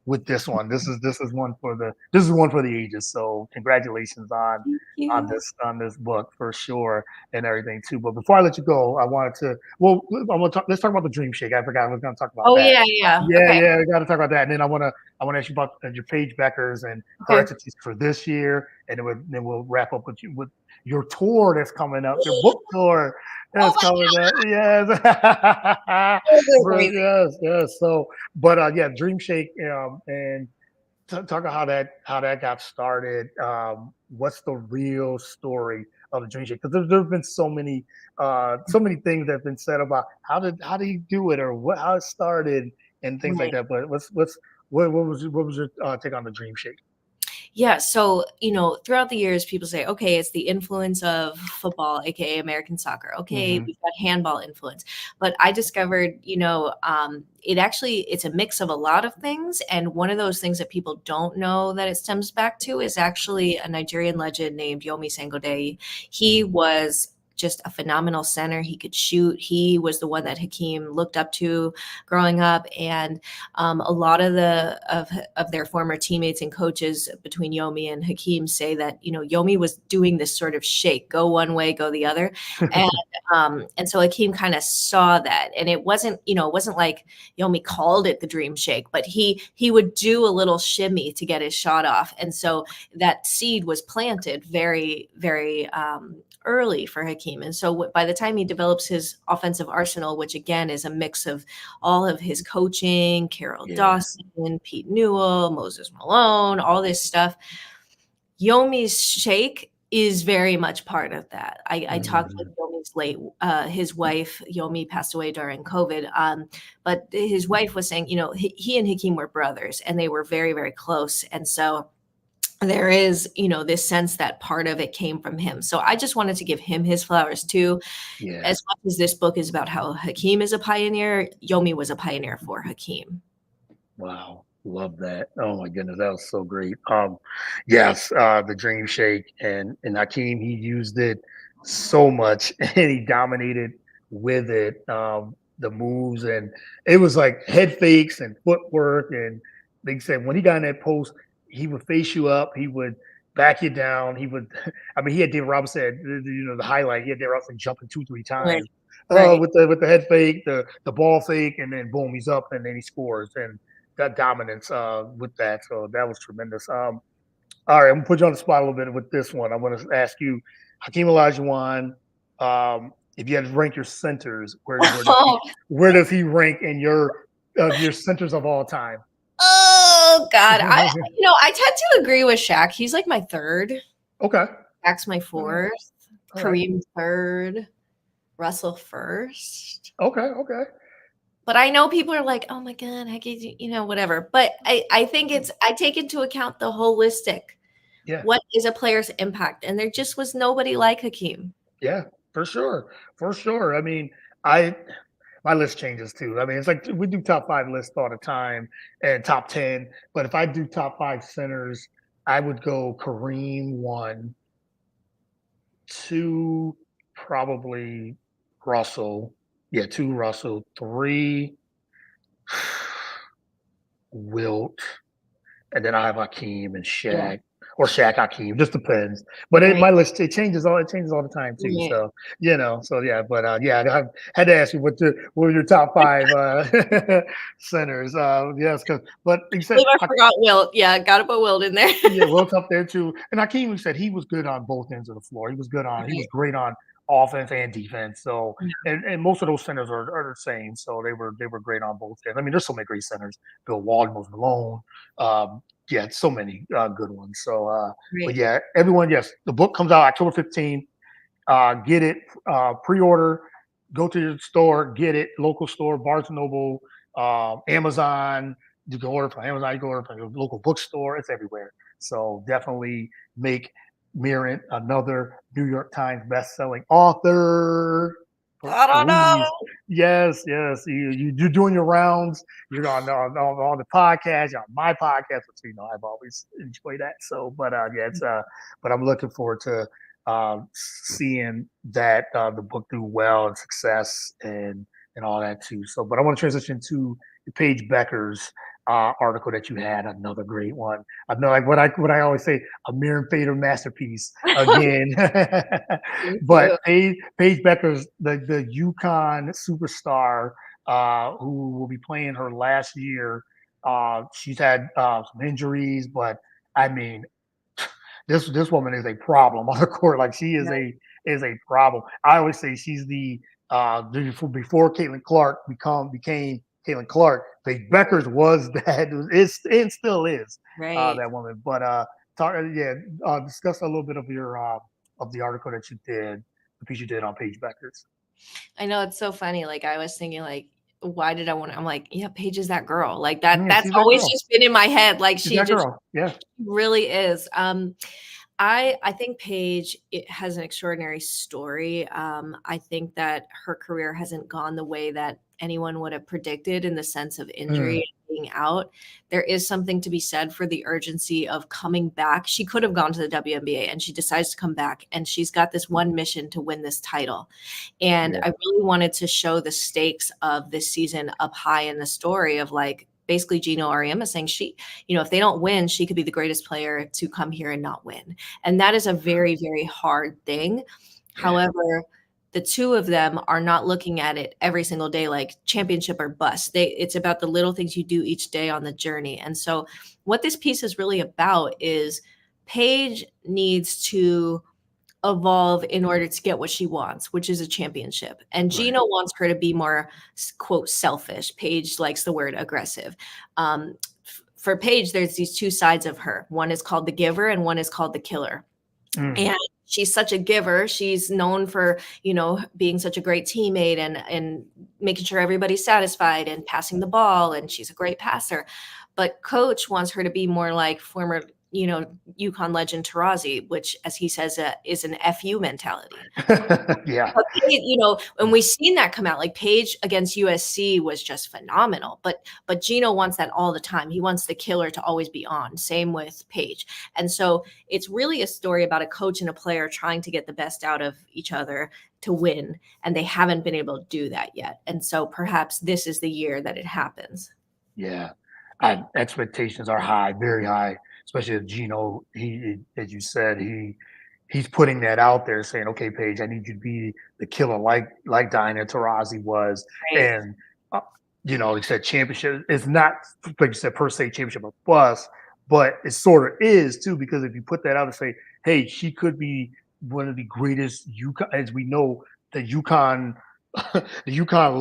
A: with this one. This is one for the ages. So congratulations
B: Thank you.
A: on this book for sure and everything too. But before I let you go, I wanted to let's talk about the Dream Shake. I forgot I was going to talk about
B: Oh
A: that.
B: yeah, yeah.
A: Yeah,
B: Okay.
A: yeah, we got to talk about that. And then I want to ask you about your Paige Beckers and her
B: Okay.
A: expertise for this year, and then we'll wrap up with you with your tour that's coming up, your book tour
B: Oh
A: that's
B: my
A: coming up. Yes,
B: God, this is amazing.
A: yes, yes. So, but yeah, Dream Shake, and talk about how that got started. What's the real story of the Dream Shake? Because there's been so many things that have been said about how did you do it or how it started and things like
B: Right.
A: that. But what was your take on the Dream Shake?
B: Yeah. So, throughout the years, people say, okay, it's the influence of football, aka American soccer. Okay,
A: Hmm.
B: we've got handball influence. But I discovered, it's a mix of a lot of things. And one of those things that people don't know that it stems back to is actually a Nigerian legend named Yomi Sangodeyi. He was just a phenomenal center. He could shoot. He was the one that Hakeem looked up to growing up. And a lot of of their former teammates and coaches between Yomi and Hakeem say that Yomi was doing this sort of shake, go one way, go the other, and so Hakeem kind of saw that, and it wasn't like Yomi called it the dream shake, but he would do a little shimmy to get his shot off, and so that seed was planted very very early for Hakeem. And so by the time he develops his offensive arsenal, which again is a mix of all of his coaching, Carol
A: Yeah.
B: Dawson, Pete Newell, Moses Malone, all this stuff. Yomi's shake is very much part of that. I talked with
A: Hmm.
B: his wife, Yomi passed away during COVID. But his wife was saying, he and Hakeem were brothers and they were very, very close. And so there is, this sense that part of it came from him. So I just wanted to give him his flowers too.
A: Yeah.
B: As much as this book is about how Hakeem is a pioneer, Yomi was a pioneer for Hakeem.
A: Wow. Love that. Oh my goodness, that was so great. Yes, the Dream Shake and Hakeem, he used it so much and he dominated with it. The moves and it was like head fakes and footwork and like I said, when he got in that post, he would face you up, he would back you down, he would I mean he had David Robinson, the highlight, he had David Robinson jumping two, three
B: Right.
A: times
B: Right.
A: with the head fake, the ball fake, and then boom, he's up and then he scores. And that dominance with that. So that was tremendous. All right, I'm gonna put you on the spot a little bit with this one. I want to ask you, Hakeem Olajuwon. If you had to rank your centers, where does he rank in your centers of all time?
B: Oh God. I tend to agree with Shaq. He's like my third.
A: Okay.
B: Shaq's my
A: All right.
B: fourth.
A: All right.
B: Kareem third. Russell first.
A: Okay. Okay.
B: But I know people are like, oh my God, I get whatever. But I think I take into account the holistic.
A: Yeah.
B: What is a player's impact? And there just was nobody like Hakeem.
A: Yeah. For sure. For sure. I mean, I my list changes too. I mean, it's like we do top five lists all the time and top 10. But if I do top five centers, I would go Kareem one, two, probably Russell. Yeah, two Russell, three Wilt, and then I have Hakeem and
B: Yeah.
A: Shaq, or Shaq Hakeem, just depends. But
B: Right.
A: my list it changes all the time too.
B: Right.
A: So so yeah. But yeah, I had to ask you what were your top five centers? Yes, because but you said
B: Believe I forgot Wilt. Yeah, gotta put Wilt in there.
A: yeah, Will's up there too. And Hakeem said he was good on both ends of the floor. He was
B: Right.
A: great on offense and defense. So
B: Yeah.
A: and most of those centers are the same. So they were great on both ends. I mean, there's so many great centers. Bill Walton, Moses Malone. Yeah, so many good ones. So but
B: Right.
A: yeah, everyone, yes, the book comes out October 15th. Get it, pre-order, go to your store, get it, local store, Barnes and Noble, Amazon. You can order from Amazon, you can order from your local bookstore. It's everywhere. So definitely make Mirin another New York Times best-selling author.
B: I don't
A: Please,
B: know.
A: yes, yes. You're doing your rounds. You're on the podcast, you're on my podcast, which I've always enjoyed that. So, but yeah, it's but I'm looking forward to seeing that the book do well and success and all that too. So, but I want to transition to Paige Becker's. article that you had, another great one. I know, like what I always say, a Mirin Fader masterpiece again.
B: Thank
A: But
B: you.
A: Paige Becker's the UConn superstar who will be playing her last year. She's had some injuries, but I mean, this woman is a problem on the court. Like she
B: Right.
A: is a problem. I always say she's the before Caitlin Clark became Caitlin Clark. Paige Beckers was that is and still is
B: Right.
A: that woman. But discuss a little bit of the article that you did, the piece you did on Paige Beckers.
B: I know it's so funny. Like I was thinking, like, why did I want? I'm like, yeah, Paige is that girl. Like that.
A: Yeah,
B: That's
A: she's that
B: always
A: girl.
B: just been in my head. Like
A: She's
B: she
A: that
B: just
A: girl. Yeah.
B: really is. I think Paige it has an extraordinary story. I think that her career hasn't gone the way that anyone would have predicted in the sense of injury
A: Mm,
B: and being out. There is something to be said for the urgency of coming back. She could have gone to the WNBA and she decides to come back and she's got this one mission to win this title. And
A: yeah.
B: I really wanted to show the stakes of this season up high in the story of like basically Gino Ariema saying she, if they don't win, she could be the greatest player to come here and not win. And that is a very, very hard thing.
A: Yeah.
B: However, the two of them are not looking at it every single day like championship or bust. It's about the little things you do each day on the journey. And so what this piece is really about is Paige needs to evolve in order to get what she wants, which is a championship. And
A: Right.
B: Gino wants her to be more, quote, selfish. Paige likes the word aggressive. For Paige, there's these two sides of her. One is called the giver and one is called the killer.
A: Mm,
B: And she's such a giver. She's known for, being such a great teammate and making sure everybody's satisfied and passing the ball. And she's a great passer. But coach wants her to be more like former, UConn legend Tarazi, which, as he says, is an FU mentality.
A: yeah.
B: But and we've seen that come out. Like Paige against USC was just phenomenal. But Gino wants that all the time. He wants the killer to always be on. Same with Paige. And so it's really a story about a coach and a player trying to get the best out of each other to win. And they haven't been able to do that yet. And so perhaps this is the year that it happens.
A: Yeah, expectations are high, very high, especially if Gino. He, as you said, he's putting that out there, saying, "Okay, Paige, I need you to be the killer, like Diana Taurasi was."
B: Right.
A: And uh, he said championship is not, like you said, per se championship or bust, but it sort of is too, because if you put that out and say, "Hey, she could be one of the greatest UConn," as we know, the UConn, the UConn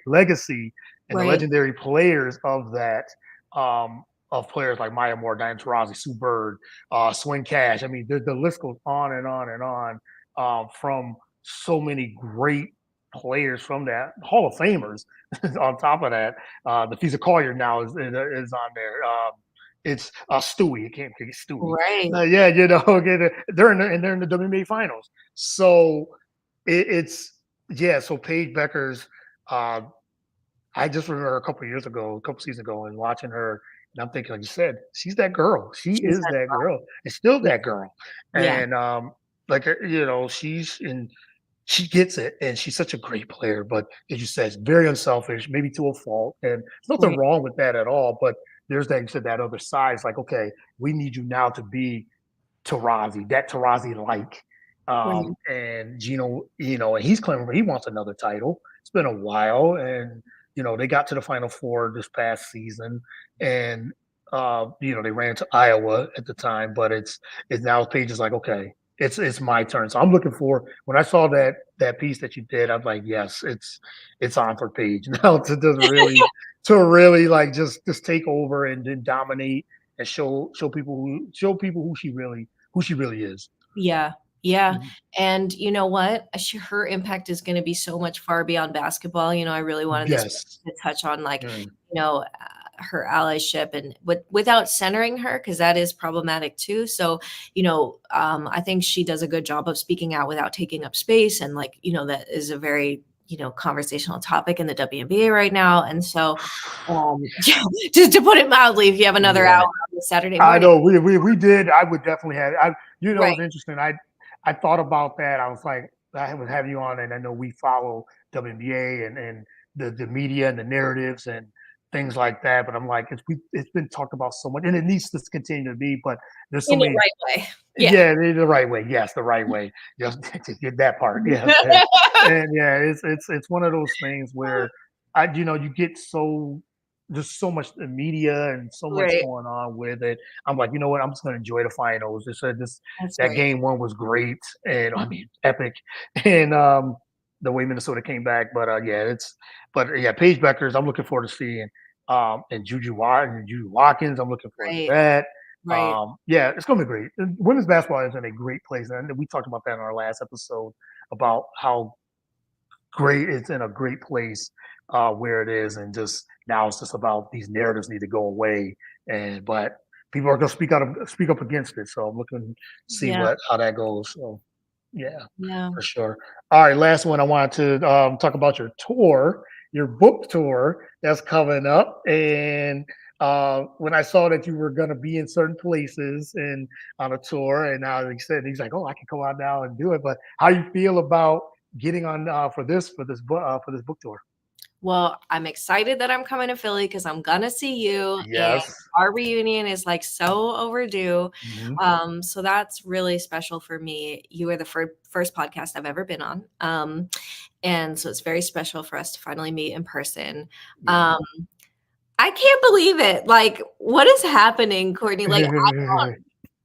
A: legacy and the
B: Right.
A: legendary players of that, of players like Maya Moore, Diane Taurasi, Sue Bird, Swin Cash. I mean, the list goes on and on and on, from so many great players from that Hall of Famers. On top of that, the Fisa Collier now is on there. It's Stewie. I can't think of Stewie.
B: Right.
A: Yeah, okay, they're in the WNBA finals. So it's yeah. So Paige Becker's. Uh, I just remember a couple seasons ago, and watching her, and I'm thinking, like you said, she's that girl. She
B: She's
A: is
B: that
A: that girl. It's still
B: yeah.
A: that girl,
B: Yeah.
A: and she's in. She gets it, and she's such a great player. But as you said, it's very unselfish, maybe to a fault, and there's nothing
B: Right.
A: wrong with that at all. But there's that you said that other side. It's like, okay, we need you now to be Tarazi, that Tarazi like.
B: Right.
A: And Gino, and he's claiming he wants another title. It's been a while, and they got to the Final Four this past season, and they ran to Iowa at the time, but it's now Paige is like, okay, it's my turn. So I'm looking for when I saw that piece that you did, I'm like, yes, it's on for Paige now to really like just take over and then dominate and show people who she really is.
B: Yeah. Yeah.
A: Mhm.
B: And you know what? Her impact is going to be so much far beyond basketball. I really wanted this
A: Yes.
B: to touch on like,
A: Mm.
B: her allyship and without centering her, because that is problematic too. So, I think she does a good job of speaking out without taking up space. And like, that is a very, conversational topic in the WNBA right now. And so, just to put it mildly, if you have another hour
A: Yeah.
B: on the Saturday
A: I
B: morning,
A: know we did. I would definitely have.
B: right?
A: It's interesting. I thought about that. I was like, I would have you on, and I know we follow WNBA and the media and the narratives, and things like that. But I'm like, it's been talked about so much, and it needs to continue to be. But there's so
B: In the
A: many.
B: right way. Yeah.
A: Yeah, the right way. Yes, the right way. Just get that part. Yes, and yeah, it's one of those things where you get so there's so much media and so much
B: Right.
A: going on with it. I'm like, you know what? I'm just gonna enjoy the finals. They said this
B: That's
A: that
B: great.
A: game one was great, and I mean epic, and the way Minnesota came back. But yeah, Paige Beckers. I'm looking forward to seeing and Juju Watkins. I'm looking forward to
B: Right.
A: that.
B: Right.
A: Yeah, it's gonna be great. And women's basketball is in a great place, and we talked about that in our last episode about how great it's in a great place where it is, and just now it's just about these narratives need to go away, and but people are gonna speak up against it. So I'm looking to see
B: Yeah.
A: what how that goes. So yeah,
B: Yeah.
A: for sure. All right, last one. I wanted to talk about your tour, your book tour that's coming up, and when I saw that you were going to be in certain places and on a tour, and now he said he's like, "Oh, I can come out now and do it." But how you feel about getting on for this book tour?
B: Well, I'm excited that I'm coming to Philly because I'm gonna see you, and
A: Yes.
B: our reunion is like so overdue.
A: Hmm.
B: So that's really special for me. You are the first podcast I've ever been on. And so it's very special for us to finally meet in person.
A: Yeah.
B: Um, I can't believe it. Like, what is happening, Courtney? Like, I don't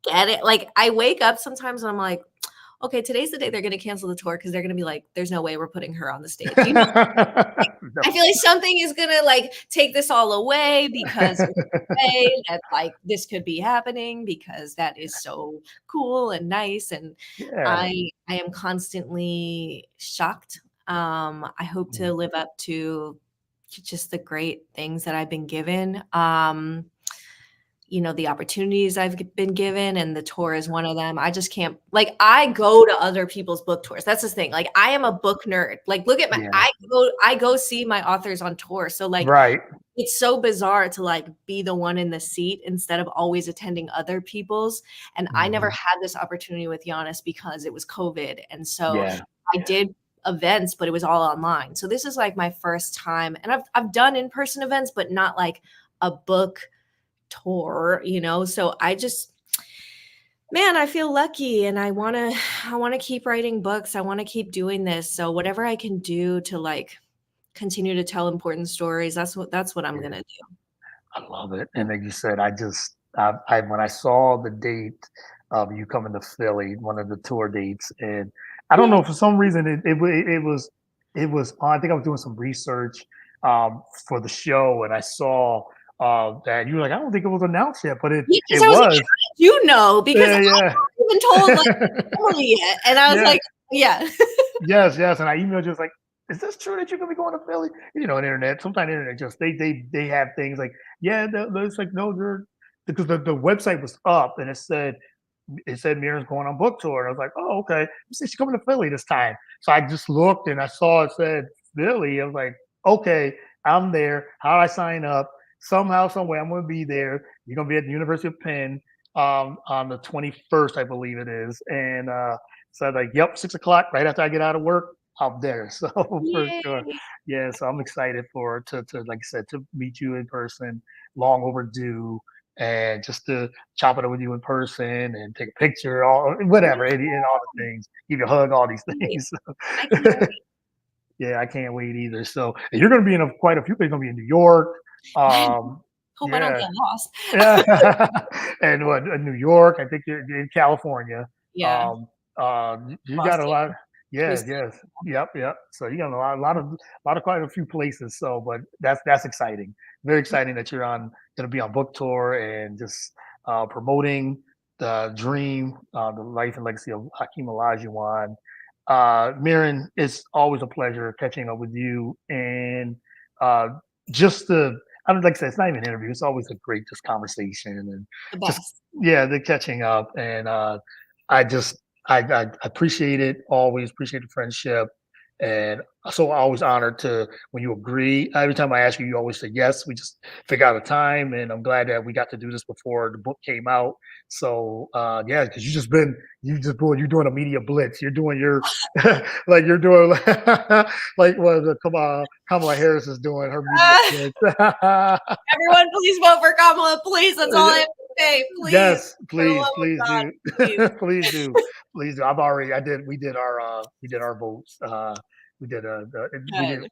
B: get it. Like, I wake up sometimes and I'm like, okay, today's the day they're gonna cancel the tour because they're gonna be like, there's no way we're putting her on the stage. You know, I
A: No.
B: feel like something is gonna like take this all away because there's no way that like this could be happening because that is so cool and nice. And
A: Yeah.
B: I am constantly shocked. I hope to live up to just the great things that I've been given. The opportunities I've been given, and the tour is one of them. I just can't, like, I go to other people's book tours. That's the thing. Like, I am a book nerd. Like, look at
A: Yeah.
B: I go see my authors on tour. So like
A: Right.
B: it's so bizarre to like be the one in the seat instead of always attending other people's. And I never
A: Hmm.
B: had this opportunity with Giannis because it was COVID. And so
A: Yeah.
B: I did events, but it was all online. So this is like my first time. And I've done in-person events, but not like a book tour, So I feel lucky, and I want to keep writing books. I want to keep doing this. So whatever I can do to like continue to tell important stories, that's what I'm going to do.
A: I love it. And like you said, I when I saw the date of you coming to Philly, one of the tour dates, and I don't
B: Yeah.
A: know, for some reason it was I think I was doing some research for the show, and I saw that you were like, I don't think it was announced yet, but it
B: Yeah,
A: it
B: because I was like,
A: was.
B: how did you know? Because I
A: Yeah, yeah.
B: haven't even told like Emily yet. And I was
A: Yeah.
B: like, yeah.
A: Yes, yes. And I emailed just like, is this true that you're gonna be going to Philly? On the internet. Sometimes internet just they have things like, yeah, it's like no, they're because the website was up and it said Mirin's going on book tour. And I was like, oh, okay. She's coming to Philly this time. So I just looked and I saw it said Philly. I was like, okay, I'm there. How do I sign up? Somehow, some way, I'm going to be there. You're going to be at the University of Penn on the 21st, I believe it is. And so I was like, yep, 6 o'clock, right after I get out of work, I'm there. So for sure.
B: Yay.
A: Yeah, so I'm excited to like I said, to meet you in person, long overdue, and just to chop it up with you in person and take a picture, all whatever, and all the things, give you a hug, all these
B: Wait,
A: things.
B: I can't wait.
A: Yeah, I can't wait either. So and you're going to be in quite a few places. You're going to be in New York.
B: Hope I don't
A: Yeah,
B: get lost.
A: yeah, and what New York? I think you're in California.
B: Yeah.
A: Um, you got a
B: Boston,
A: lot. Yeah,
B: Twisted.
A: yes, yep, yep. So you got quite a few places. So, but that's exciting. Very exciting that you're going to be on book tour and just promoting the dream, the life and legacy of Hakeem Olajuwon. Mirin, it's always a pleasure catching up with you, and uh, just the I mean, like I said, it's not even an interview. It's always a great just conversation and
B: The
A: just
B: best.
A: yeah, the catching up. And I just I appreciate it. Always appreciate the friendship. And so I always honored to when you agree. Every time I ask you, you always say yes. We just figure out a time, and I'm glad that we got to do this before the book came out. So yeah, because you're doing a media blitz. You're doing your like you're doing like what Kamala Harris is doing her media
B: Uh,
A: blitz.
B: everyone, please vote for Kamala. Please, that's all I have to say. Please,
A: Yes,
B: for the love
A: please
B: of God,
A: do.
B: please.
A: Please do. Please do. We did our votes. We did,
B: Good,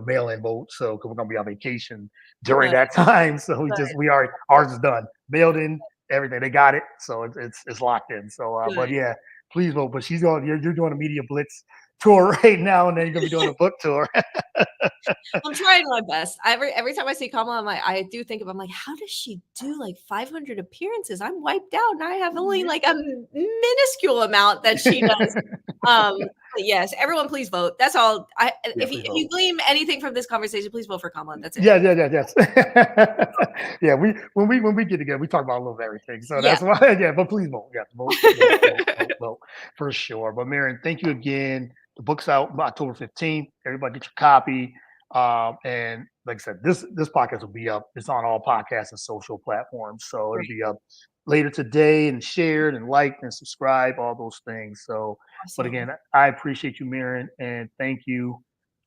A: mail in votes. So, 'cause we're going to be on vacation during
B: good,
A: that time. So
B: good,
A: we already, ours is done. Mailed in everything. They got it. So it's locked in. So, but
B: good.
A: yeah, please vote. But you're doing a media blitz tour right now. And then you're going to be doing a book tour.
B: I'm trying my best. Every time I see Kamala, I do think of, I'm like, how does she do like 500 appearances? I'm wiped out, and I have only like a minuscule amount that she does. But yes, everyone, please vote. That's all.
A: Yeah,
B: If
A: please
B: you
A: vote.
B: glean anything from this conversation, please vote for Kamala. That's it.
A: Yes. Yeah, when we get together, we talk about a little of everything. So
B: Yeah.
A: that's why, yeah. But please vote. Yeah, vote for sure. But Mirin, thank you again. The book's out October 15th. Everybody get your copy. And like I said, this podcast will be up. It's on all podcasts and social platforms. So it'll
B: Great.
A: be up later today and shared and liked and subscribe, all those things. So, but
B: Awesome.
A: again, I appreciate you, Mirin, and thank you.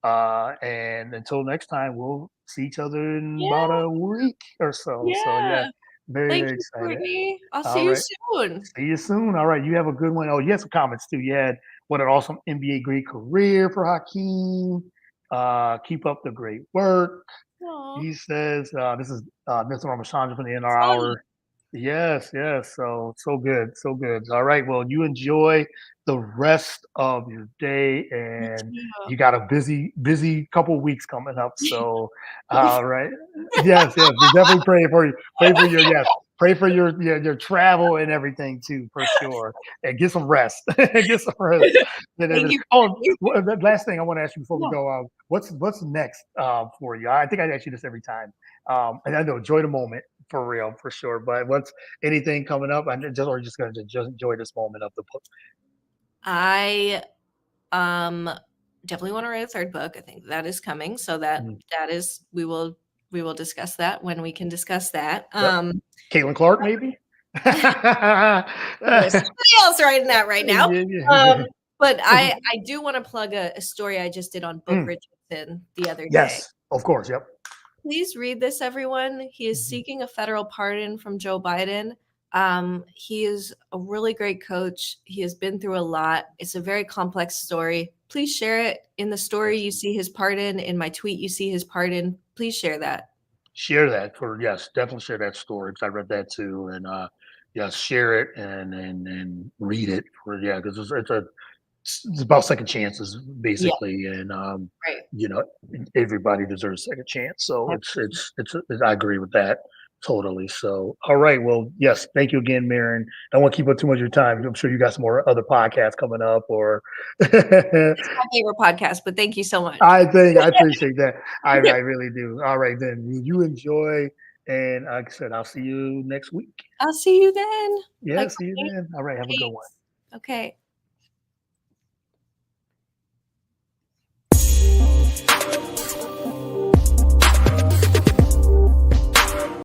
A: And until next time, we'll see each other in about
B: Yeah.
A: a week or so. So yeah,
B: Yeah.
A: very,
B: Thank
A: very
B: you,
A: excited.
B: Courtney. I'll see
A: All
B: you
A: right.
B: soon.
A: See you soon. All right. You have a good one. Oh, you had some comments too. You had what an awesome NBA great career for HAKEEM. Keep up the great work.
B: Aw,
A: He says, this is Mr. Ramachandra from the NR
B: fun.
A: Hour. Yes. So good. So good. All right. Well, you enjoy the rest of your day,
B: You
A: and
B: too.
A: you got a busy couple weeks coming up. So, all right. Yes. We definitely pray for you. Pray for your, yes. Pray for your travel and everything too, for sure. And get some rest. Get some rest. And
B: Thank
A: everything.
B: you,
A: Oh,
B: Courtney.
A: the last thing I want to ask you before we
B: Yeah.
A: go, what's next for you? I think I ask you this every time. And I know enjoy the moment for real, for sure. But what's anything coming up? Or just gonna just enjoy this moment of the book.
B: I um definitely want to write a third book. I think that is coming. So
A: Mhm.
B: that is we will discuss that when we can discuss that.
A: Yep. Caitlin Clark, maybe.
B: There's somebody else writing that right now.
A: Yeah.
B: But I do want to plug a story I just did on Book
A: Mm,
B: Richardson the other day.
A: yes, of course. Yep.
B: Please read this, everyone. He is
A: Mhm.
B: seeking a federal pardon from Joe Biden. He is a really great coach. He has been through a lot. It's a very complex story. Please share it. In the story,
A: Yes.
B: you see his pardon. In my tweet, you see his pardon. Please share that.
A: Share that for yes, definitely share that story because I read that too, and yes, share it and read it for because it's about second chances
B: Yeah,
A: basically, and
B: right.
A: you know everybody deserves a second chance. So I agree with that totally. So all right, well yes, thank you again, Marin. I don't want to keep up too much of your time. I'm sure you got some more other podcasts coming up, or
B: It's my favorite podcast, but thank you so much.
A: I appreciate that. I really do. All right, then you enjoy, and like I said, I'll see you next week.
B: I'll see you then.
A: Yeah,
B: Bye,
A: see you
B: Courtney.
A: then. All right, have a good one.
B: Thanks. Okay.